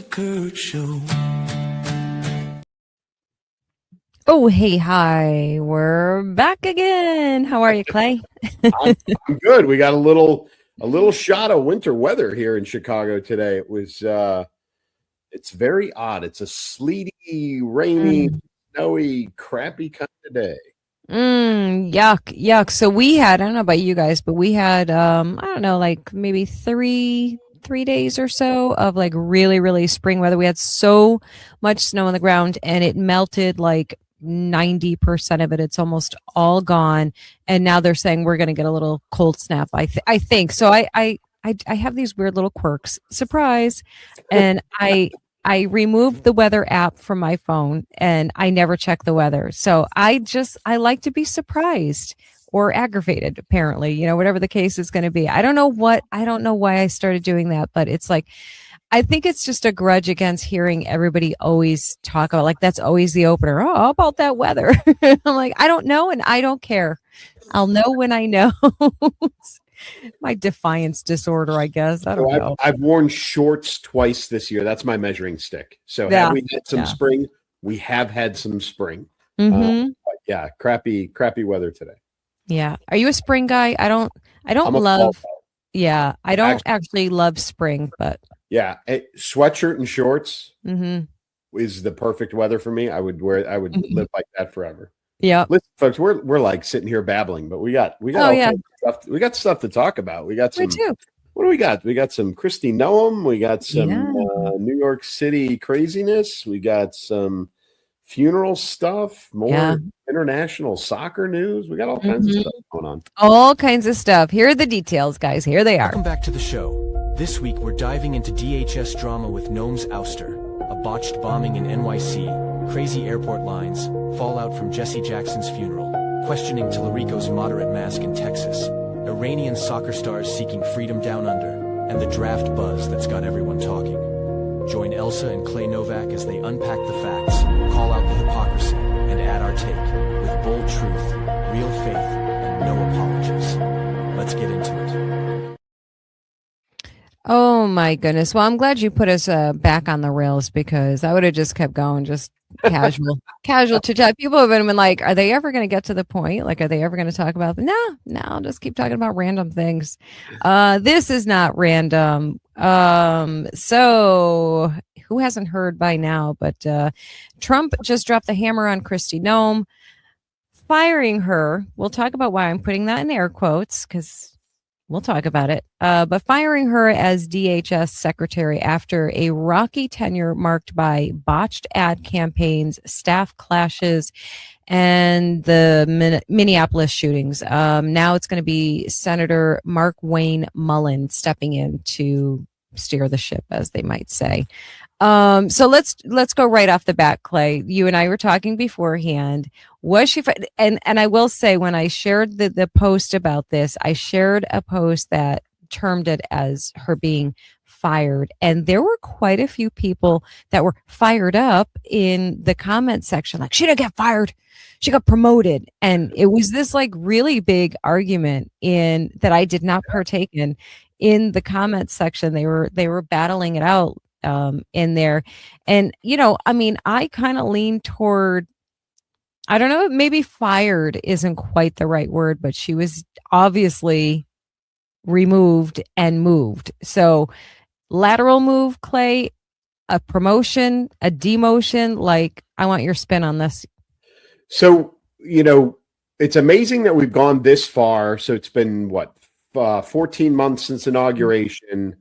Kurt Show. Oh, hey, hi. We're back again. How are you, Clay? I'm good. We got a little shot of winter weather here in Chicago today. It was it's very odd. It's a sleety, rainy, snowy, crappy kind of day. Yuck. So we had, I don't know about you guys, but we had I don't know, like maybe three days or so of like really, really spring weather. We had so much snow on the ground and it melted like 90% of it. It's almost all gone. And now they're saying we're going to get a little cold snap. I think so. I have these weird little quirks. Surprise. And I removed the weather app from my phone and I never check the weather. So I like to be surprised or aggravated, apparently, whatever the case is going to be. I don't know why I started doing that, but it's like, I think it's just a grudge against hearing everybody always talk about, like, that's always the opener. Oh, how about that weather? I'm like, I don't know. And I don't care. I'll know when I know. My defiance disorder, I guess. I don't know. I've worn shorts twice this year. That's my measuring stick. So have we had some spring? We have had some spring. Mm-hmm. Yeah. Crappy weather today. Yeah. Are you a spring guy? I don't love. Yeah. I don't actually love spring, but. Yeah, sweatshirt and shorts is the perfect weather for me. I would live like that forever. Yeah. Listen, folks, we're like sitting here babbling, but we got stuff. We got stuff to talk about. We got some. Me too. What do we got? We got some Kristi Noem. We got some New York City craziness. We got some funeral stuff. More international soccer news. We got all kinds of stuff going on. All kinds of stuff. Here are the details, guys. Here they are. Welcome back to the show. This week, we're diving into DHS drama with Noem's ouster, a botched bombing in NYC, crazy airport lines, fallout from Jesse Jackson's funeral, questioning Talarico's moderate mask in Texas, Iranian soccer stars seeking freedom down under, and the draft buzz that's got everyone talking. Join Elsa and Clay Novak as they unpack the facts, call out the hypocrisy, and add our take, with bold truth, real faith, and no apologies. Let's get into it. Oh my goodness. Well, I'm glad you put us back on the rails because I would have just kept going, just casual to chat. People have been like, are they ever going to get to the point? Like, are they ever going to talk about No, I'll just keep talking about random things. This is not random. So who hasn't heard by now, but Trump just dropped the hammer on Kristi Noem, firing her. We'll talk about why I'm putting that in air quotes because we'll talk about it. But firing her as DHS secretary after a rocky tenure marked by botched ad campaigns, staff clashes, and the Minneapolis shootings. Now it's going to be Senator Markwayne Mullin stepping in to steer the ship, as they might say. So let's go right off the bat, Clay. You and I were talking beforehand. Was she? And I will say, when I shared the post about this, I shared a post that termed it as her being fired, and there were quite a few people that were fired up in the comment section, like, she didn't get fired, she got promoted. And it was this like really big argument in that I did not partake in the comment section. They were battling it out in there. And, I mean, I kind of lean toward, I don't know, maybe fired isn't quite the right word, but she was obviously removed and moved. So lateral move, Clay, a promotion, a demotion, like, I want your spin on this. So, it's amazing that we've gone this far. So it's been 14 months since inauguration.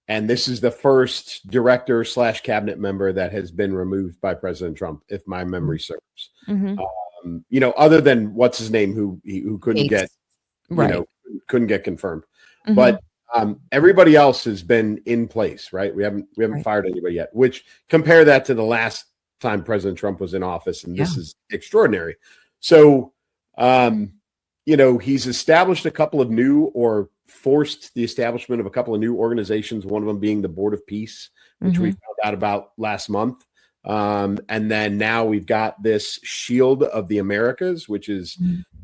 And this is the first director / cabinet member that has been removed by President Trump, if my memory serves. Other than what's his name, who couldn't get, couldn't get confirmed. But everybody else has been in place, right? We haven't fired anybody yet. Which, compare that to the last time President Trump was in office, and this is extraordinary. So, he's established a couple of new, or forced the establishment of a couple of new organizations, one of them being the Board of Peace, which we found out about last month. And then now we've got this Shield of the Americas, which is,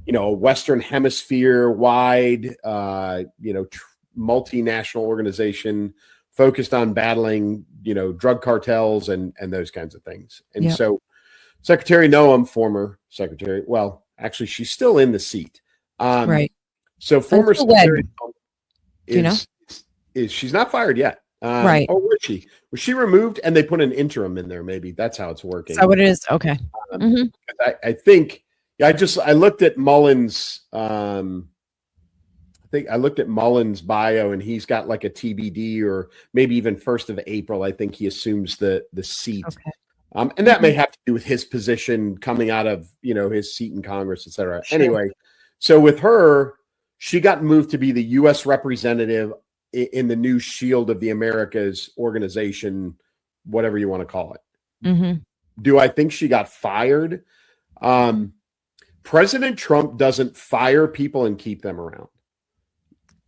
a Western Hemisphere wide, multinational organization focused on battling, drug cartels and those kinds of things. And so Secretary Noem, former secretary, well, actually, she's still in the seat. Right. So former Secretary Noem is she's not fired yet. Right. Or was she? Was she removed and they put an interim in there? Maybe that's how it's working. Is that what it is? Okay. I think, I looked at Mullin's, I think I looked at Mullin's bio and he's got like a TBD or maybe even 1st of April. I think he assumes the seat. Okay. And that may have to do with his position coming out of, his seat in Congress, et cetera. Sure. Anyway, so with her, she got moved to be the U.S. representative in the new Shield of the Americas organization, whatever you want to call it. Do I think she got fired? President Trump doesn't fire people and keep them around.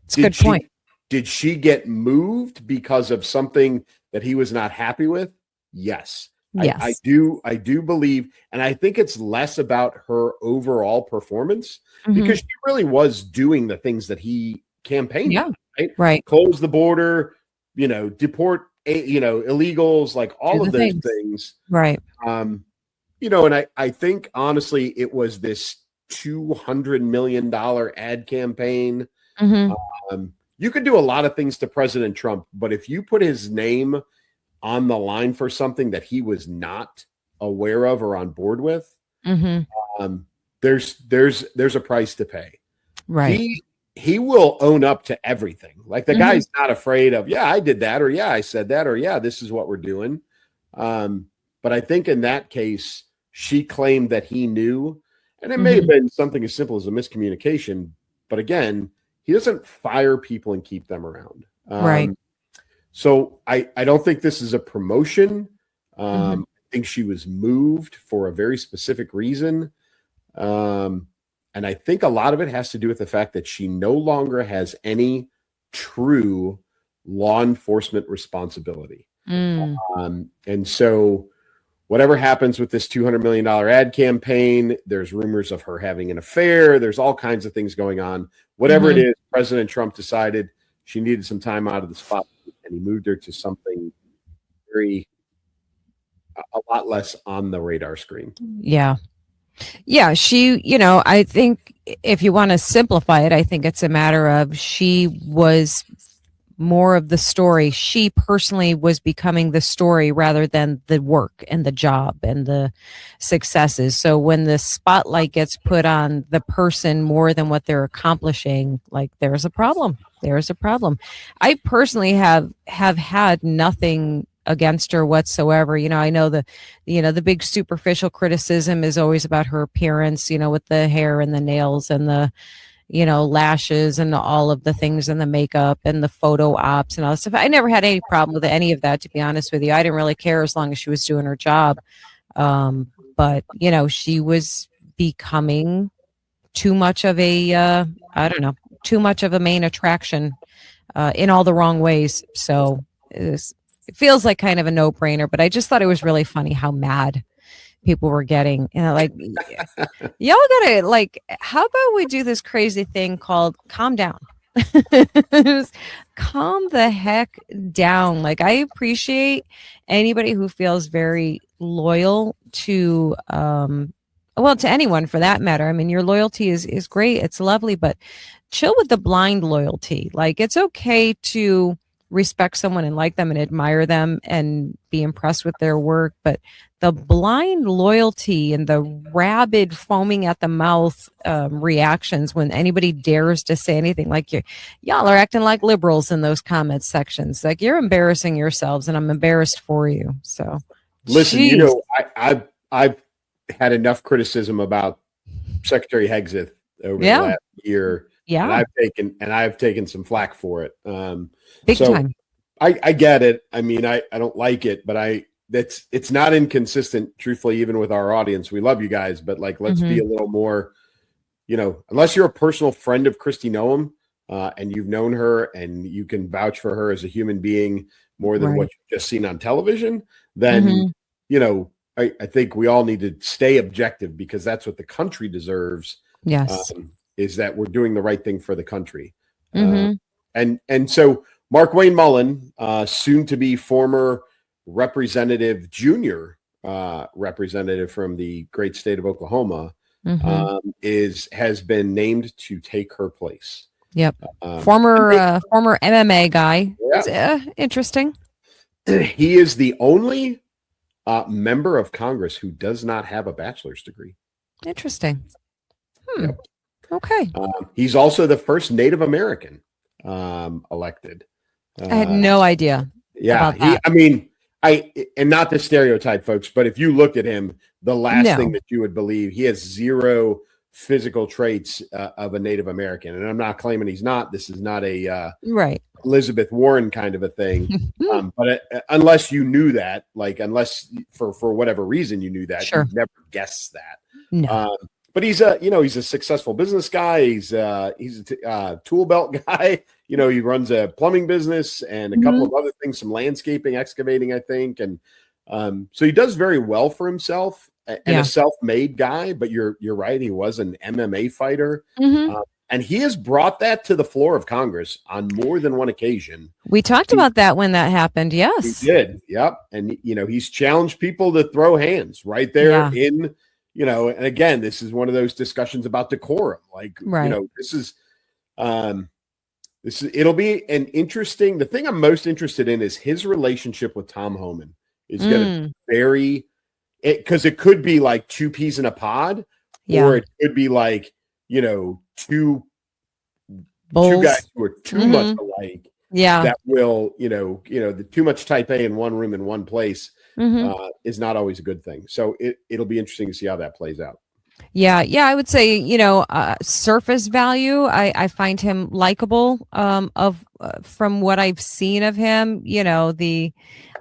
It's a good point. Did she get moved because of something that he was not happy with? Yes. Yes. I do believe, and I think it's less about her overall performance because she really was doing the things that he campaigned on, right? Close the border, deport, illegals, like all of those things. Right. And I think honestly, it was this $200 million ad campaign. You could do a lot of things to President Trump, but if you put his name on the line for something that he was not aware of or on board with, there's a price to pay. Right. He will own up to everything. Like the guy's not afraid of, I did that, or I said that, or this is what we're doing. But I think in that case, she claimed that he knew, and it may have been something as simple as a miscommunication. But again, he doesn't fire people and keep them around. Right. So I don't think this is a promotion. I think she was moved for a very specific reason. And I think a lot of it has to do with the fact that she no longer has any true law enforcement responsibility. And so whatever happens with this $200 million ad campaign, there's rumors of her having an affair. There's all kinds of things going on. Whatever it is, President Trump decided she needed some time out of the spotlight, and he moved her to something a lot less on the radar screen. Yeah. Yeah. She, I think if you want to simplify it, I think it's a matter of she was more of the story. She personally was becoming the story rather than the work and the job and the successes. So when the spotlight gets put on the person more than what they're accomplishing, like there's a problem. There's a problem. I personally have had nothing against her whatsoever. I know the big superficial criticism is always about her appearance, with the hair and the nails and the, lashes and all of the things and the makeup and the photo ops and all that stuff. I never had any problem with any of that, to be honest with you. I didn't really care as long as she was doing her job. But, she was becoming too much of a, too much of a main attraction in all the wrong ways. So it feels like kind of a no-brainer, but I just thought it was really funny how mad people were getting. Like, y'all gotta, how about we do this crazy thing called calm down? Just calm the heck down. Like, I appreciate anybody who feels very loyal to to anyone for that matter. I mean, your loyalty is great. It's lovely, but chill with the blind loyalty. Like, it's okay to respect someone and like them and admire them and be impressed with their work, but the blind loyalty and the rabid foaming at the mouth reactions when anybody dares to say anything, like y'all are acting like liberals in those comment sections. Like, you're embarrassing yourselves, and I'm embarrassed for you. So listen, I've had enough criticism about Secretary Hegseth over the last year. Yeah, and I've taken some flack for it. Big time. I get it. I mean, I don't like it, but it's not inconsistent, truthfully, even with our audience. We love you guys, but let's be a little more, unless you're a personal friend of Kristi Noem, and you've known her and you can vouch for her as a human being more than what you've just seen on television, then, I think we all need to stay objective, because that's what the country deserves. Yes. Is that we're doing the right thing for the country. And so Markwayne Mullin, soon to be former junior representative from the great state of Oklahoma, has been named to take her place. Yep. Former MMA guy. Yeah. Interesting. He is the only member of Congress who does not have a bachelor's degree. Interesting. Yep. Okay. He's also the first Native American elected. I had no idea. Yeah. And not to stereotype folks, but if you look at him, the last thing that you would believe, he has zero physical traits of a Native American. And I'm not claiming he's not. This is not a right Elizabeth Warren kind of a thing. But unless you knew that, unless for whatever reason you knew that, sure, you'd never guess that. No. But he's a successful business guy. He's a tool belt guy. He runs a plumbing business and a couple of other things, some landscaping, excavating, I think. And so he does very well for himself and a self-made guy. But you're right. He was an MMA fighter. And he has brought that to the floor of Congress on more than one occasion. We talked about that when that happened. Yes, he did. Yep. And, he's challenged people to throw hands right there in, and again, this is one of those discussions about decorum. It'll be an interesting, the thing I'm most interested in is his relationship with Tom Homan is going to be because it could be like two peas in a pod, or it could be like, two guys who are too much alike. Yeah. That will, the too much type A in one room in one place is not always a good thing. So it'll be interesting to see how that plays out. Yeah. I would say, surface value. I find him likable. From what I've seen of him,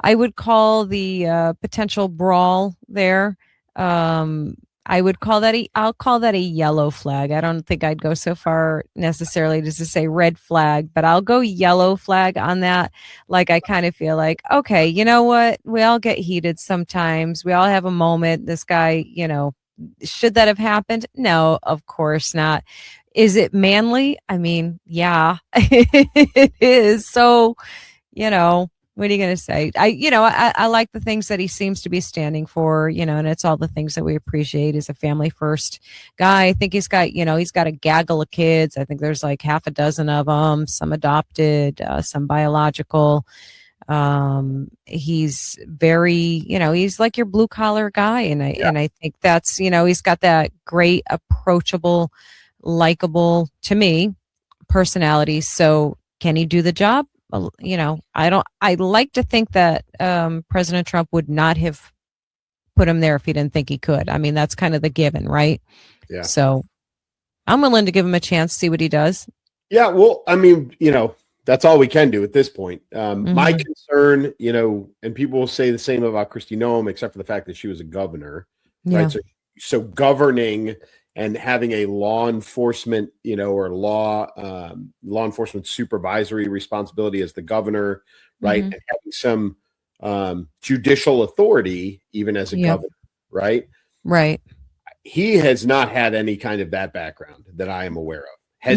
I would call the potential brawl there. I'll call that a yellow flag. I don't think I'd go so far necessarily just to say red flag, but I'll go yellow flag on that. Like, I kind of feel like, okay, you know what? We all get heated sometimes. We all have a moment. This guy, should that have happened? No, of course not. Is it manly? I mean, yeah, it is. So, what are you going to say? I like the things that he seems to be standing for, and it's all the things that we appreciate. He's a family first guy. I think he's got a gaggle of kids. I think there's like half a dozen of them, some adopted, some biological. He's very, he's like your blue collar guy. And I think that's, he's got that great, approachable, likable to me personality. So can he do the job? I like to think that President Trump would not have put him there if he didn't think he could. I mean, that's kind of the given, right? Yeah. So I'm willing to give him a chance, see what he does. Yeah. Well, I mean, that's all we can do at this point. My concern, and people will say the same about Kristi Noem, except for the fact that she was a governor, right? So governing and having a law enforcement, or law enforcement supervisory responsibility as the governor, right? And having some judicial authority, even as a governor, right? Right. He has not had any kind of that background that I am aware of.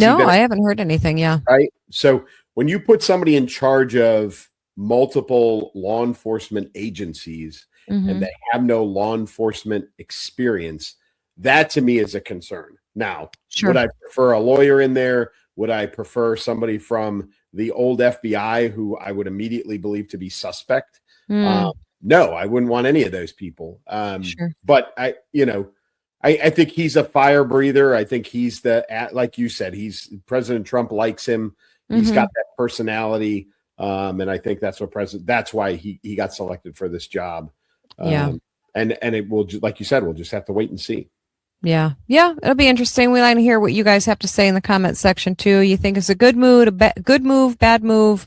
I haven't heard anything. Yeah. Right. So when you put somebody in charge of multiple law enforcement agencies and they have no law enforcement experience, that to me is a concern. Now, would I prefer a lawyer in there? Would I prefer somebody from the old FBI who I would immediately believe to be suspect? No, I wouldn't want any of those people. But I think he's a fire breather. I think he's like you said, President Trump likes him. He's got that personality. And I think that's why he got selected for this job. And it will, like you said, we'll just have to wait and see. Yeah, it'll be interesting. We like to hear what you guys have to say in the comment section too. You think it's a good move, good move, bad move,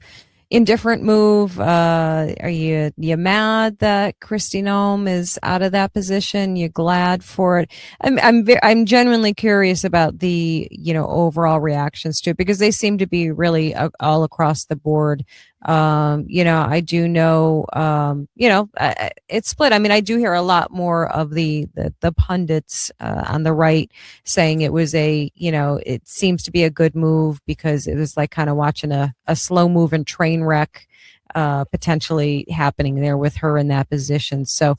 indifferent move? Are you mad that Kristi Noem is out of that position? You glad for it? I'm genuinely curious about the overall reactions to it, because they seem to be really all across the board I do know, it's split. I mean, I do hear a lot more of the pundits on the right saying it was it seems to be a good move because it was like kind of watching a slow moving train wreck potentially happening there with her in that position. So,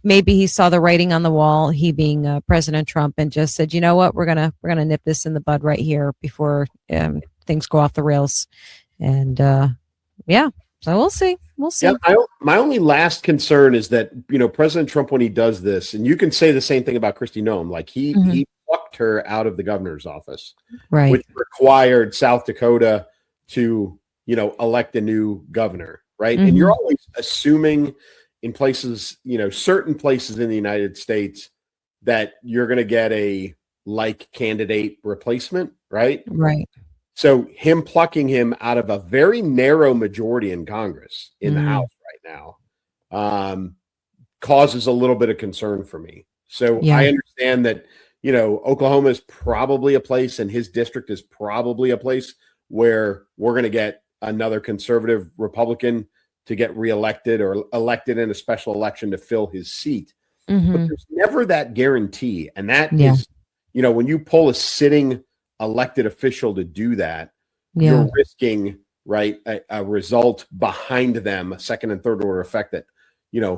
maybe he saw the writing on the wall, he being President Trump, and just said, you know what, we're gonna nip this in the bud right here before things go off the rails. And so we'll see. Yeah, my only last concern is that President Trump, when he does this, and you can say the same thing about Kristi Noem, like he plucked her out of the governor's office, right, which required South Dakota to elect a new governor, right? And you're always assuming in places, certain places in the United States that you're going to get a like candidate replacement, right? Right. So him plucking him out of a very narrow majority in Congress, in the House right now, causes a little bit of concern for me. So I understand that, Oklahoma is probably a place, and his district is probably a place where we're going to get another conservative Republican to get reelected or elected in a special election to fill his seat. But there's never that guarantee. And that is, when you pull a sitting elected official to do that, you're risking, right, a result behind them, a second and third order effect that,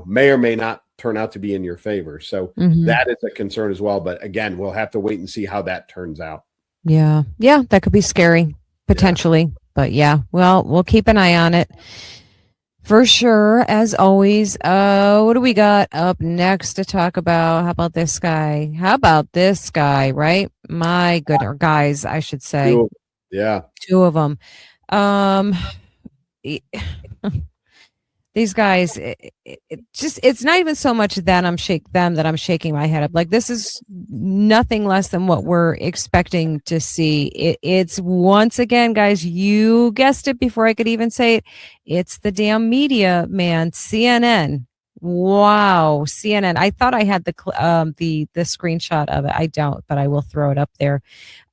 may or may not turn out to be in your favor. So that is a concern as well. But again, we'll have to wait and see how that turns out. Yeah. Yeah. That could be scary potentially. Yeah. But well, we'll keep an eye on it for sure. As always, what do we got up next to talk about? How about this guy? Right? My goodness, guys, I should say. Two of them. These guys, it's not even so much that I'm shaking my head up. Like, this is nothing less than what we're expecting to see. It's once again, guys, you guessed it before I could even say it. It's the damn media, man. CNN. Wow, CNN. I thought I had the screenshot of it. I don't, but I will throw it up there.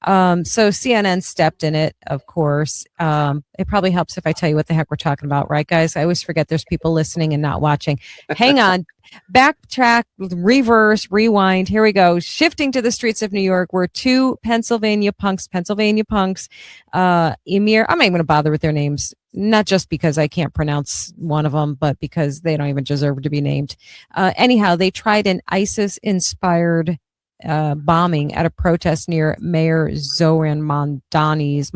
So CNN stepped in it, of course. It probably helps if I tell you what the heck we're talking about, right, guys? I always forget there's people listening and not watching. Hang on. Backtrack, reverse, rewind. Here we go. Shifting to the streets of New York, where two Pennsylvania punks, Emir, I'm not even going to bother with their names, not just because I can't pronounce one of them, but because they don't even deserve to be named. Anyhow, they tried an ISIS-inspired bombing at a protest near Mayor Zoran Mamdani's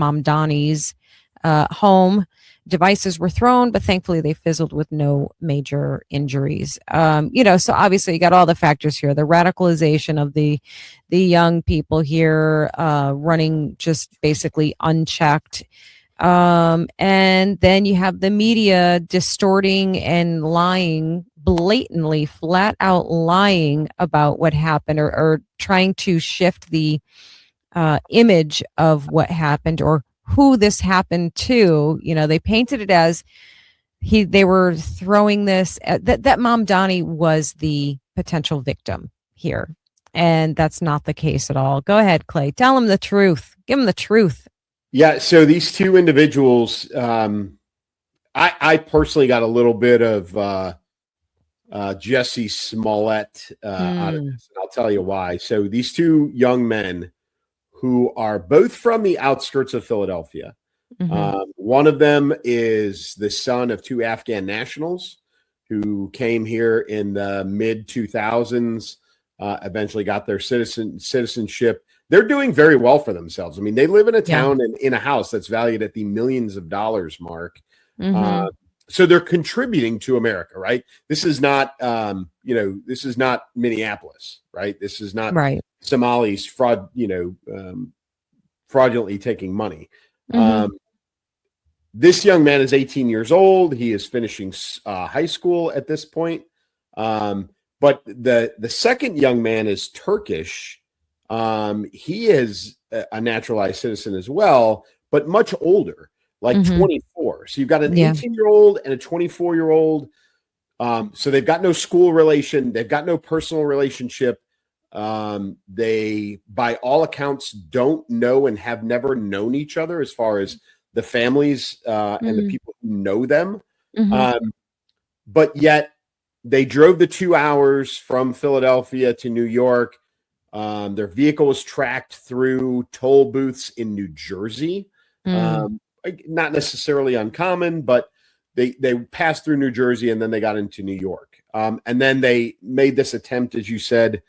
home. Devices were thrown, but thankfully they fizzled with no major injuries. So obviously you got all the factors here, the radicalization of the young people here, running just basically unchecked. And then you have the media distorting and lying, blatantly, flat out lying about what happened, or trying to shift the image of what happened or who this happened to. They painted it as they were throwing this that Mamdani was the potential victim here, and that's not the case at all. Go ahead, Clay. Tell him the truth. Give him the truth. Yeah. So these two individuals, I personally got a little bit of Jesse Smollett out of this, and I'll tell you why. So these two young men who are both from the outskirts of Philadelphia. One of them is the son of two Afghan nationals who came here in the mid 2000s, eventually got their citizenship. They're doing very well for themselves. I mean, they live in a town and in a house that's valued at the millions of dollars mark. So they're contributing to America, right? This is not, this is not Minneapolis, right? This is not Somalis fraudulently taking money. This young man is 18 years old. He is finishing high school at this point. But the second young man is Turkish. He is a naturalized citizen as well, but much older, like 24. So you've got an 18-year-old and a 24-year-old. So they've got no school relation. They've got no personal relationship. They, by all accounts, don't know and have never known each other as far as the families and the people who know them. Mhm. But yet they drove the 2 hours from Philadelphia to New York. Their vehicle was tracked through toll booths in New Jersey. Not necessarily uncommon, but they passed through New Jersey and then they got into New York. And then they made this attempt, as you said,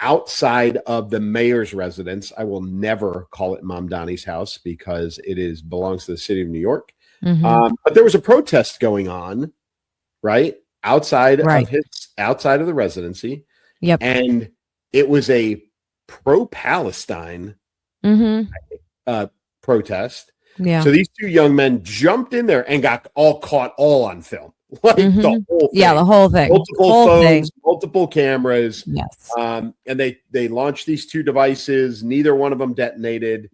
outside of the mayor's residence. I will never call it Mamdani's house because it belongs to the city of New York. But there was a protest going on, right? Outside of the residency. Yep. And it was a pro-Palestine protest. Yeah. So these two young men jumped in there and got caught on film. Like the whole thing. Yeah, the whole thing. Multiple phones, multiple cameras. Yes. And they launched these two devices. Neither one of them detonated.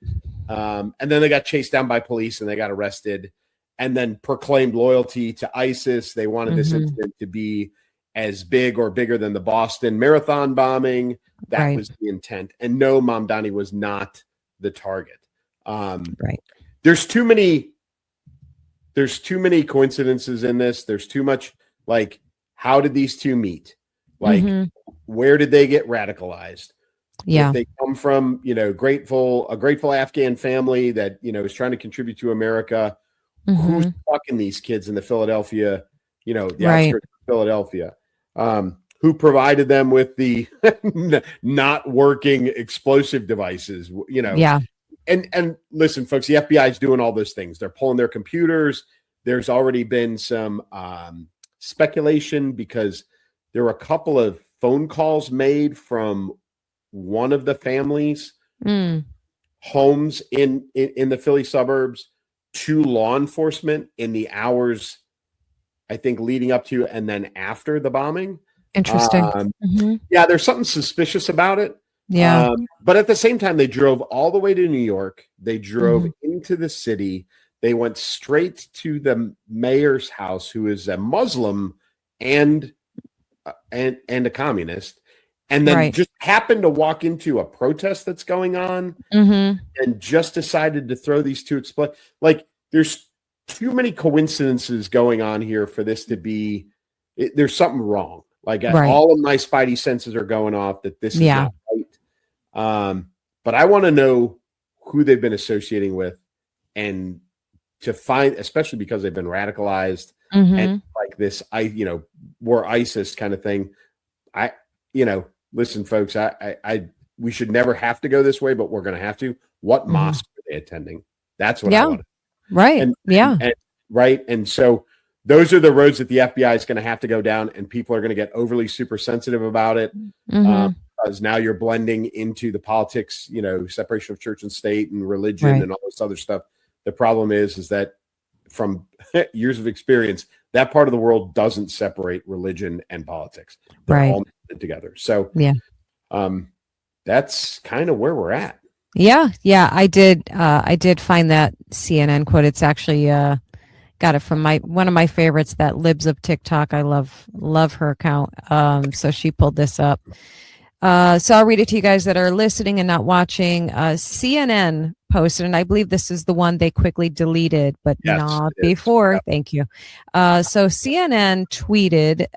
And then they got chased down by police and they got arrested and then proclaimed loyalty to ISIS. They wanted this incident to be as big or bigger than the Boston Marathon bombing. That was the intent. And no, Mamdani was not the target. There's too many coincidences in this. There's too much, like, how did these two meet? Like, where did they get radicalized? Yeah. If they come from, a grateful Afghan family that, is trying to contribute to America. Who's fucking these kids in the Philadelphia, the outskirts of Philadelphia? Who provided them with the not working explosive devices, Yeah. And listen, folks, the FBI is doing all those things. They're pulling their computers. There's already been some speculation because there were a couple of phone calls made from one of the families' homes in the Philly suburbs to law enforcement in the hours, I think, leading up to and then after the bombing. Interesting. Yeah, there's something suspicious about it. Yeah. But at the same time, they drove all the way to New York. They drove into the city. They went straight to the mayor's house, who is a Muslim and a communist, and then just happened to walk into a protest that's going on and just decided to throw these two explode. Like, there's too many coincidences going on here for this to be. There's something wrong. Like, all of my spidey senses are going off that this is not right. But I want to know who they've been associating with, and to find, especially because they've been radicalized and like this, war ISIS kind of thing. Listen, folks, we should never have to go this way, but we're going to have to. What mosque are they attending? That's what I want. Right. And so those are the roads that the FBI is going to have to go down, and people are going to get overly super sensitive about it. Because now you're blending into the politics, separation of church and state and religion and all this other stuff. The problem is that from years of experience, that part of the world doesn't separate religion and politics. They're all together. So that's kind of where we're at. Yeah. I did find that CNN quote. It's actually got it from one of my favorites, that Libs of TikTok. I love her account. So she pulled this up. So I'll read it to you guys that are listening and not watching. CNN posted, and I believe this is the one they quickly deleted, but not before. Thank you. So CNN tweeted,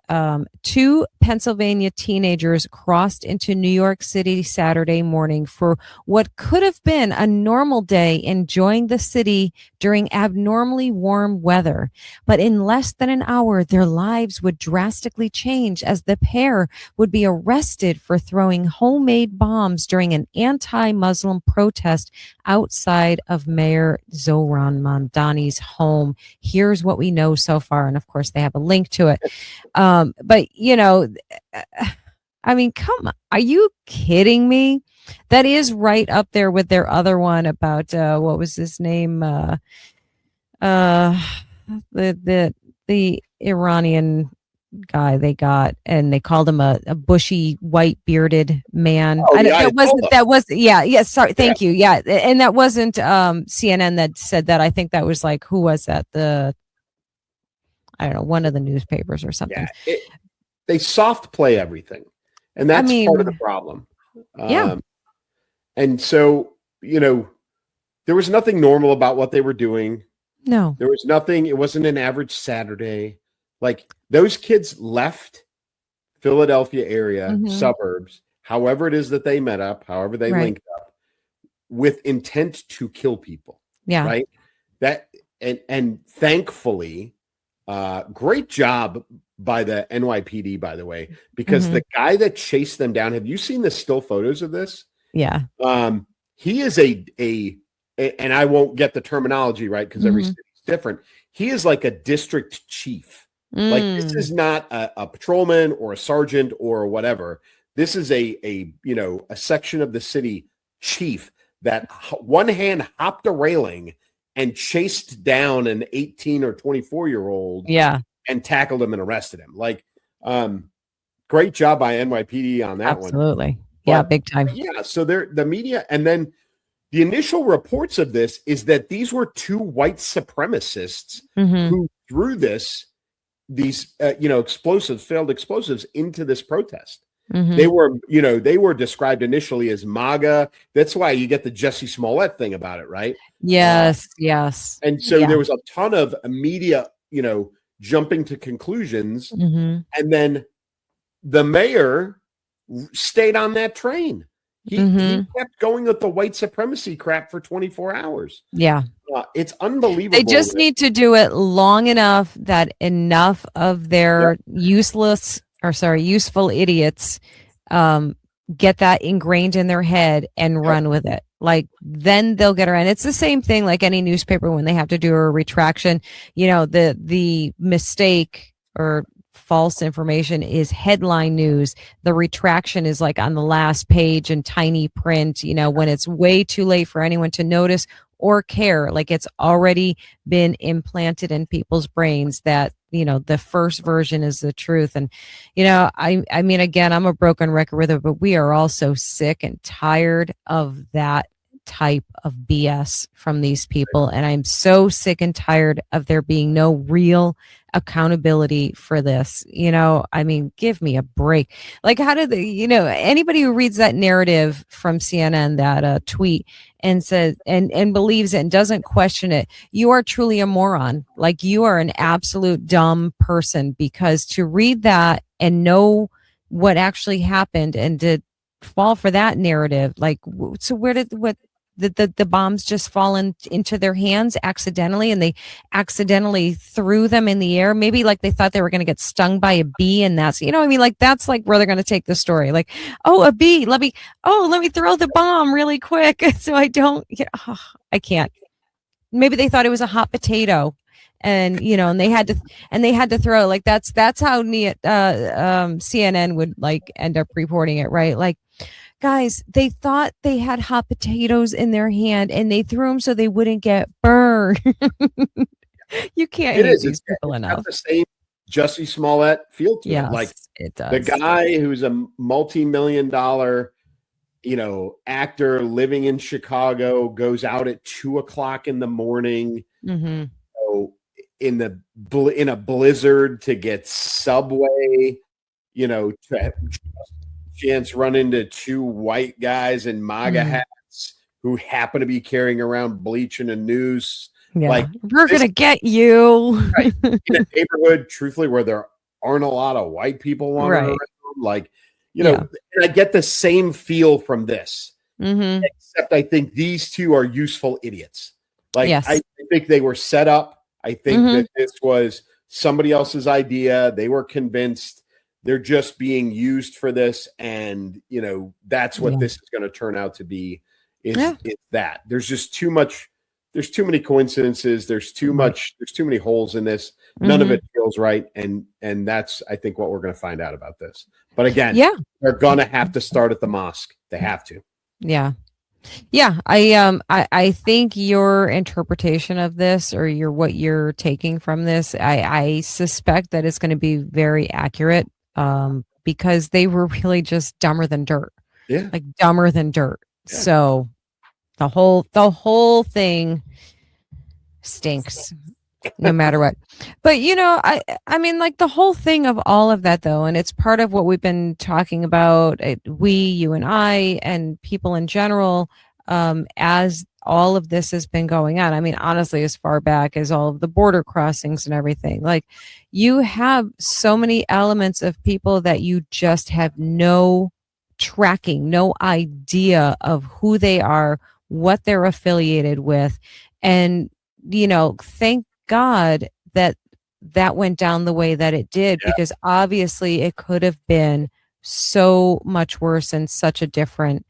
2 Pennsylvania teenagers crossed into New York City Saturday morning for what could have been a normal day, enjoying the city during abnormally warm weather. But in less than an hour, their lives would drastically change as the pair would be arrested for throwing homemade bombs during an anti-Muslim protest outside of Mayor Zohran Mamdani's home. Here's what we know so far. And of course, they have a link to it. But, I mean, come on. Are you kidding me? That is right up there with their other one about, what was his name? The Iranian guy they got, and they called him a bushy white bearded man. Sorry, thank you. Yeah, and that wasn't CNN that said that. I think that was like, who was that? I don't know, one of the newspapers or something. Yeah, they soft play everything, and that's part of the problem. And so there was nothing normal about what they were doing. No. There was nothing. It wasn't an average Saturday. Like, those kids left Philadelphia area, suburbs, however it is that they met up, however they linked up, with intent to kill people. Yeah. Right. That and thankfully, great job by the NYPD, by the way, because the guy that chased them down, have you seen the still photos of this? Yeah. He is and I won't get the terminology right because every city is different. He is like a district chief. Like, this is not a patrolman or a sergeant or whatever. This is a section of the city chief that one hand hopped a railing and chased down an 18 or 24-year-old. Yeah. And tackled him and arrested him. Like, great job by NYPD on that one. Absolutely. Yeah, But, big time. yeah, so the media, and then the initial reports of this is that these were two white supremacists who threw these failed explosives into this protest. They were described initially as MAGA. That's why you get the Jussie Smollett thing about it, right? Yes, yes. And so there was a ton of media, jumping to conclusions, and then the mayor stayed on that train. He kept going with the white supremacy crap for 24 hours. Yeah. It's unbelievable. They just need to do it long enough that enough of their useful idiots get that ingrained in their head and run with it. Like, then they'll get around. It's the same thing like any newspaper when they have to do a retraction. The mistake or false information is headline news. The retraction is like on the last page in tiny print, when it's way too late for anyone to notice or care. Like, it's already been implanted in people's brains that, the first version is the truth. And, I mean, again, I'm a broken record with it, but we are all so sick and tired of that type of BS from these people. And I'm so sick and tired of there being no real accountability for this. I mean, give me a break. Like, how did anybody who reads that narrative from CNN, that tweet, and says and believes it and doesn't question it, you are truly a moron. Like, you are an absolute dumb person, because to read that and know what actually happened and to fall for that narrative, like, so where did the bombs just fall into their hands accidentally, and they accidentally threw them in the air? Maybe like they thought they were going to get stung by a bee, and that's, like, that's like where they're going to take the story. Like, oh, a bee, let me throw the bomb really quick so I don't, I can't. Maybe they thought it was a hot potato, and and they had to throw, like, that's how CNN would like end up reporting it, right? Like, guys, they thought they had hot potatoes in their hand and they threw them so they wouldn't get burned. You can't hate these people enough. It's the same Jussie Smollett feel to it. Like, it does. The guy who's a multi-million-dollar, actor living in Chicago goes out at 2:00 in the morning, in a blizzard to get Subway, to chance run into two white guys in MAGA hats who happen to be carrying around bleach and a noose. Yeah. Like, we're going to get you. Right, in a neighborhood, truthfully, where there aren't a lot of white people wandering around. Like, and I get the same feel from this, except I think these two are useful idiots. Like, I think they were set up. I think that this was somebody else's idea. They were convinced. They're just being used for this, and that's what this is going to turn out to be. Is that there's just too much? There's too many coincidences. There's too much. There's too many holes in this. None of it feels right, and that's, I think, what we're going to find out about this. But again, they're going to have to start at the mosque. They have to. Yeah. I think your interpretation of this, or what you're taking from this, I suspect that it's going to be very accurate. Because they were really just dumber than dirt. Yeah. Like, dumber than dirt. Yeah. So the whole thing stinks no matter what. But I mean, like, the whole thing of all of that, though, and it's part of what we've been talking about, you and I and people in general, as all of this has been going on. I mean, honestly, as far back as all of the border crossings and everything, like you have so many elements of people that you just have no tracking, no idea of who they are, what they're affiliated with. And, thank God that that went down the way that it did, because obviously it could have been so much worse and such a different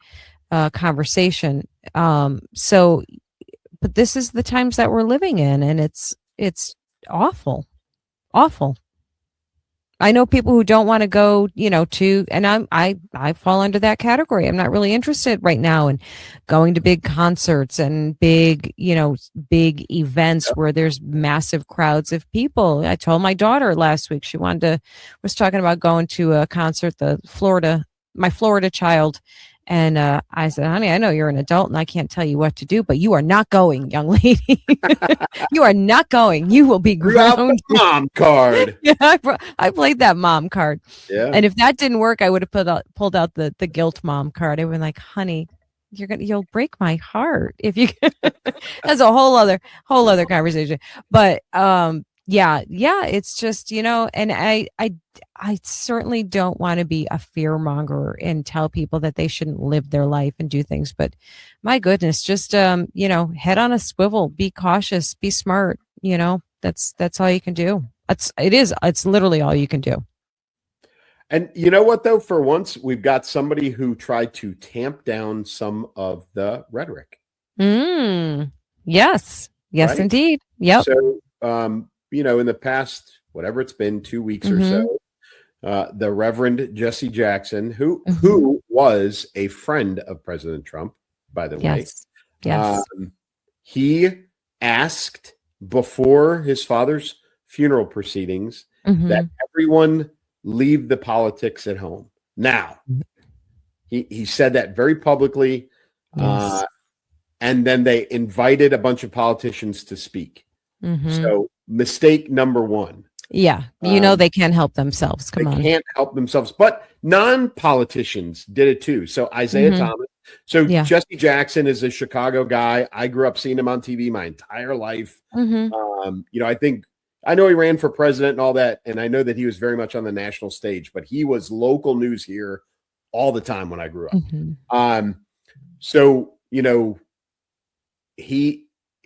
conversation. But this is the times that we're living in, and it's awful, awful. I know people who don't want to go, and I fall under that category. I'm not really interested right now in going to big concerts and big events where there's massive crowds of people. I told my daughter last week, was talking about going to a concert, my Florida child. And I said, honey, I know you're an adult and I can't tell you what to do, but you are not going, young lady. You are not going. You will be grounded. Mom card. Yeah, I played that mom card. Yeah. And if that didn't work, I would have pulled out the guilt mom card. I would be like, honey, you'll break my heart if you. That's a whole other conversation. But yeah, it's just, and I certainly don't want to be a fear monger and tell people that they shouldn't live their life and do things. But my goodness, just, head on a swivel, be cautious, be smart. That's all you can do. It's literally all you can do. And you know what, though, for once, we've got somebody who tried to tamp down some of the rhetoric. Yes, right? Indeed. Yep. So, in the past, whatever it's been, 2 weeks or so, the Reverend Jesse Jackson, who was a friend of President Trump, by the way. Yes. He asked before his father's funeral proceedings that everyone leave the politics at home. Now, he said that very publicly, and then they invited a bunch of politicians to speak. So mistake number one. Yeah. They can't help themselves. Come on. They can't help themselves. But non-politicians did it too. So Isaiah Thomas. So Jesse Jackson is a Chicago guy. I grew up seeing him on TV my entire life. I know he ran for president and all that. And I know that he was very much on the national stage, but he was local news here all the time when I grew up.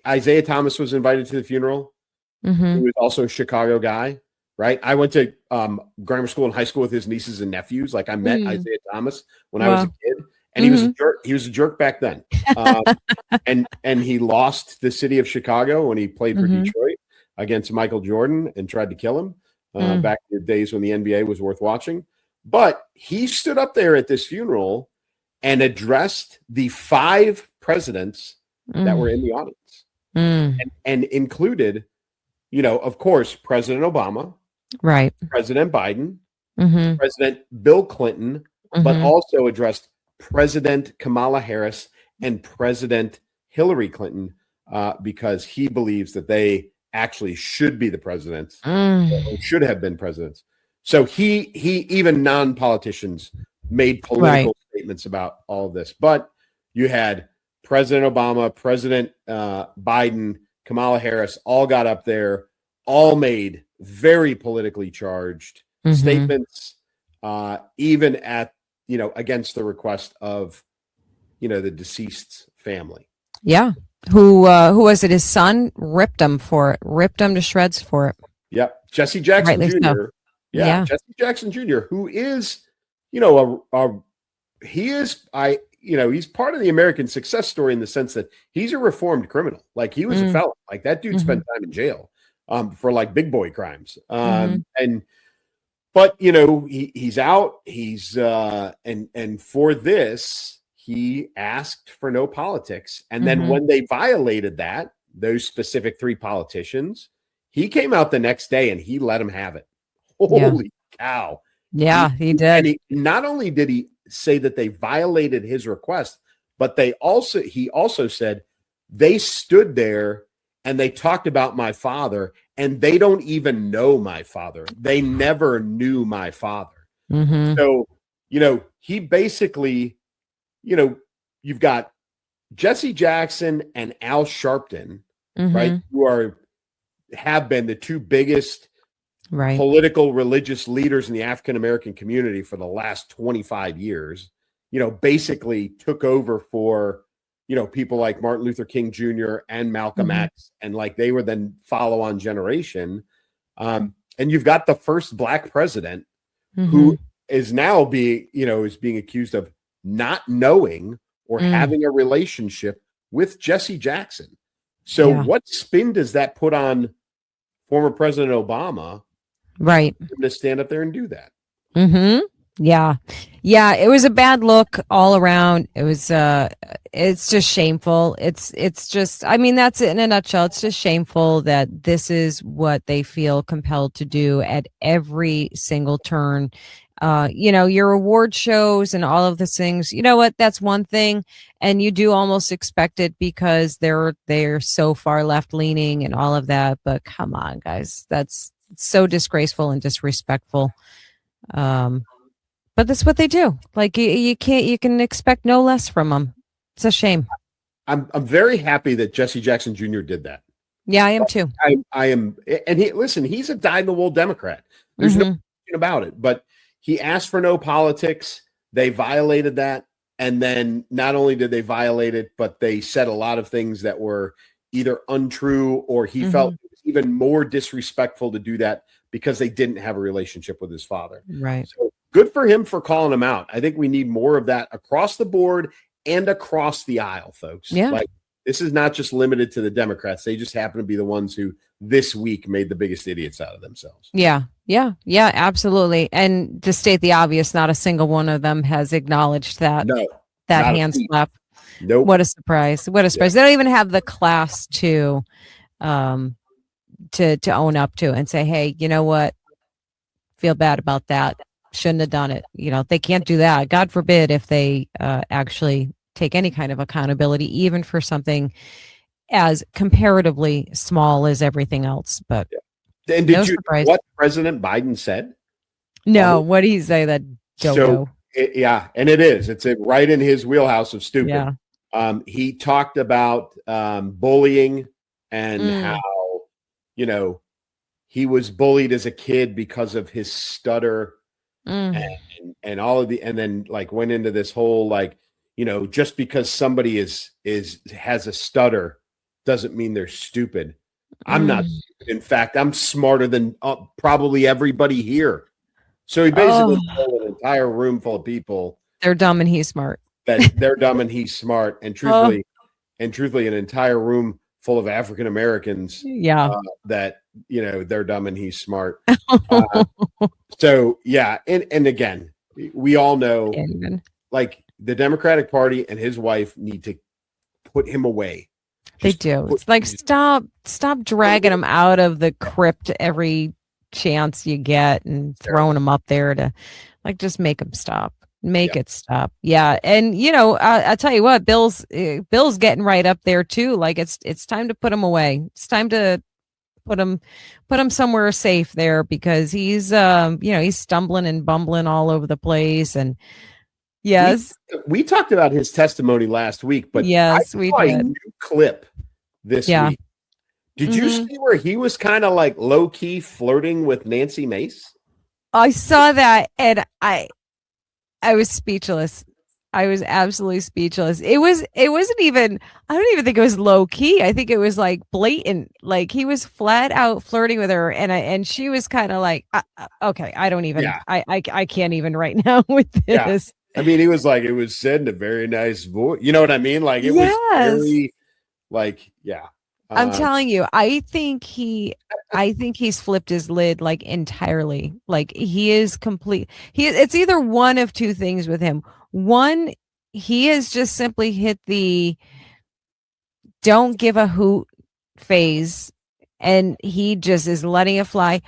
Isaiah Thomas was invited to the funeral. He was also a Chicago guy, right? I went to grammar school and high school with his nieces and nephews. Like I met Isaiah Thomas when I was a kid, and he was a jerk. He was a jerk back then, and he lost the city of Chicago when he played for Detroit against Michael Jordan and tried to kill him back in the days when the NBA was worth watching. But he stood up there at this funeral and addressed the 5 presidents that were in the audience. And included, of course, President Obama, right? President Biden, President Bill Clinton, but also addressed President Kamala Harris and President Hillary Clinton because he believes that they actually should be the presidents, or should have been presidents. So he even non-politicians made political statements about all of this. But you had President Obama, President Biden, Kamala Harris, all got up there, all made very politically charged statements, even at, against the request of, the deceased's family. Yeah. Who was it? His son ripped him to shreds for it. Yep. Jesse Jackson Jr. So. Yeah. Jesse Jackson Jr., who is, he's part of the American success story in the sense that he's a reformed criminal. Like he was a felon. Like that dude spent time in jail for like big boy crimes. But he's out. He's and for this, he asked for no politics. And then when they violated that, those specific 3 politicians, he came out the next day and he let them have it. Holy cow. Yeah, he did. And not only did he say that they violated his request, but he also said they stood there and they talked about my father and they don't even know my father. They never knew my father. So, he basically, you've got Jesse Jackson and Al Sharpton, Mm-hmm. right, who have been the two biggest Right. political religious leaders in the African American community for the last 25 years, basically took over for, people like Martin Luther King Jr. and Malcolm X, and like they were then follow on generation. And you've got the first Black president who is now is being accused of not knowing or having a relationship with Jesse Jackson. So what spin does that put on former President Obama? Right. To stand up there and do that. Yeah. Yeah. It was a bad look all around. It was, it's just shameful. It's just, I mean, that's it in a nutshell. It's just shameful that this is what they feel compelled to do at every single turn. Your award shows and all of the things, you know what, that's one thing. And you do almost expect it because they're so far left leaning and all of that. But come on, guys, that's so disgraceful and disrespectful. But that's what they do. Like you can expect no less from them. It's a shame. I'm very happy that Jesse Jackson Jr. did that. Yeah, I am too. I am. And he's a dyed-in-the-wool Democrat. There's no question about it, but he asked for no politics. They violated that. And then not only did they violate it, but they said a lot of things that were either untrue or he felt it was even more disrespectful to do that because they didn't have a relationship with his father. Right. So good for him for calling him out. I think we need more of that across the board and across the aisle, folks. Yeah. Like this is not just limited to the Democrats. They just happen to be the ones who this week made the biggest idiots out of themselves. Yeah, absolutely. And to state the obvious, not a single one of them has acknowledged that hand slap. Nope. What a surprise. What a surprise. They don't even have the class to own up to and say, hey, you know what? Feel bad about that. Shouldn't have done it. They can't do that. God forbid if they actually take any kind of accountability, even for something as comparatively small as everything else. But and did you know what President Biden said? No, what did he say? That and it's right in his wheelhouse of stupid. Yeah. He talked about bullying and how he was bullied as a kid because of his stutter and all of and then like went into this whole just because somebody has a stutter doesn't mean they're stupid. I'm not stupid. In fact, I'm smarter than probably everybody here. So he basically told an entire room full of people they're dumb and he's smart. That they're dumb and he's smart. And truthfully, an entire room full of African Americans. That they're dumb and he's smart. And again, we all know like the Democratic Party and his wife need to put him away. They do. It's like stop dragging him out of the crypt every chance you get and throwing him up there to just make him stop. Make it stop. Yeah. And I'll tell you what, Bill's getting right up there too. Like it's time to put him away. It's time to put him somewhere safe there because he's he's stumbling and bumbling all over the place. And yes, we talked about his testimony last week, but yes, we did. A new clip this week. Did you see where he was kind of like low key flirting with Nancy Mace? I saw that and I was speechless. I was absolutely speechless. It wasn't even, I don't even think it was low key. I think it was like blatant. Like he was flat out flirting with her and she was kind of like, okay, I don't even, I can't even right now with this. I mean, he was like, it was said in a very nice voice. You know what I mean? Like it was very I'm telling you, I think he's flipped his lid like entirely. Like he is complete. It's either one of two things with him. One, he has just simply hit the don't give a hoot phase and he just is letting it fly.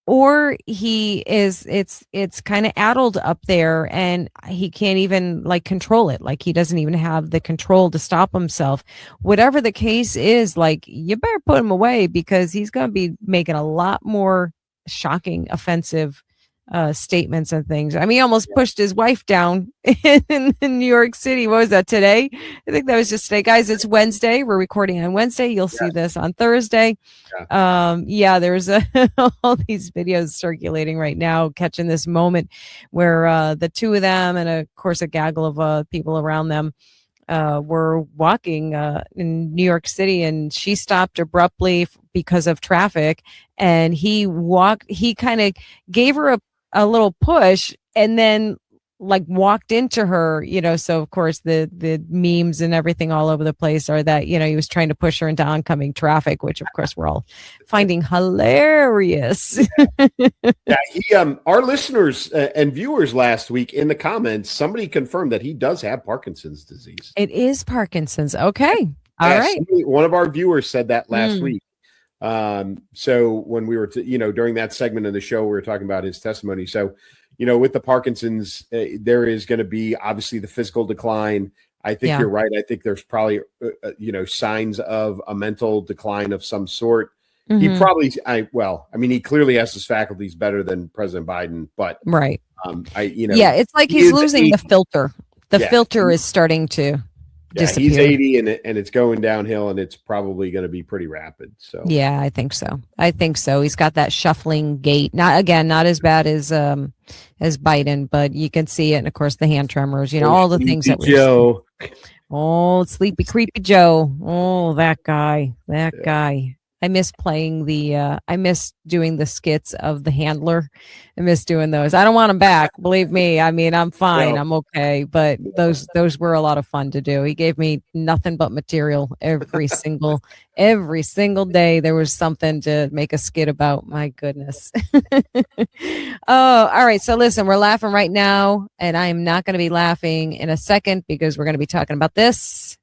Or it's kind of addled up there and he can't even like control it. Like he doesn't even have the control to stop himself. Whatever the case is, like you better put him away because he's going to be making a lot more shocking, offensive statements and things. I mean, he almost pushed his wife down in New York City. What was that, today? I think that was just today. Guys, it's Wednesday. We're recording on Wednesday. You'll see this on Thursday. There's all these videos circulating right now, catching this moment where the two of them and, of course, a gaggle of people around them were walking in New York City, and she stopped abruptly because of traffic, and he kind of gave her a little push and then like walked into her, so of course the memes and everything all over the place are that, he was trying to push her into oncoming traffic, which of course we're all finding hilarious. Our listeners and viewers last week in the comments, somebody confirmed that he does have Parkinson's disease. It is Parkinson's. Okay. All right. One of our viewers said that last week. So when we were, during that segment of the show, we were talking about his testimony. So, with the Parkinson's, there is going to be obviously the physical decline. I think you're right. I think there's probably, signs of a mental decline of some sort. He probably, he clearly has his faculties better than President Biden, but right. It's like he's losing the filter. The filter is starting to disappear. He's 80 and it's going downhill, and it's probably going to be pretty rapid. So I think so. He's got that shuffling gait. Not as bad as Biden, but you can see it. And of course, the hand tremors. All the things that Joe. Oh, sleepy, creepy Joe. Oh, that guy. I miss playing I miss doing the skits of the handler. I miss doing those. I don't want him back. Believe me. I mean, I'm fine. I'm okay. But those were a lot of fun to do. He gave me nothing but material every single day. There was something to make a skit about. My goodness. Oh, all right. So listen, we're laughing right now, and I'm not going to be laughing in a second because we're going to be talking about this.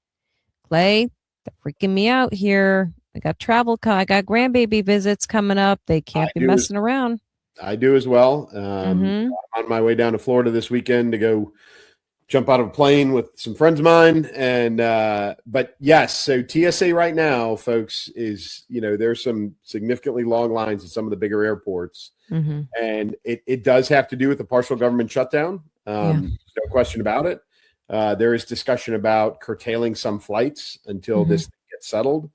Clay, they're freaking me out here. I got I got grandbaby visits coming up. They can't be messing around. I do as well. I'm on my way down to Florida this weekend to go jump out of a plane with some friends of mine. And, but yes, so TSA right now, folks, is, there's some significantly long lines at some of the bigger airports. And it does have to do with the partial government shutdown. No question about it. There is discussion about curtailing some flights until this gets settled.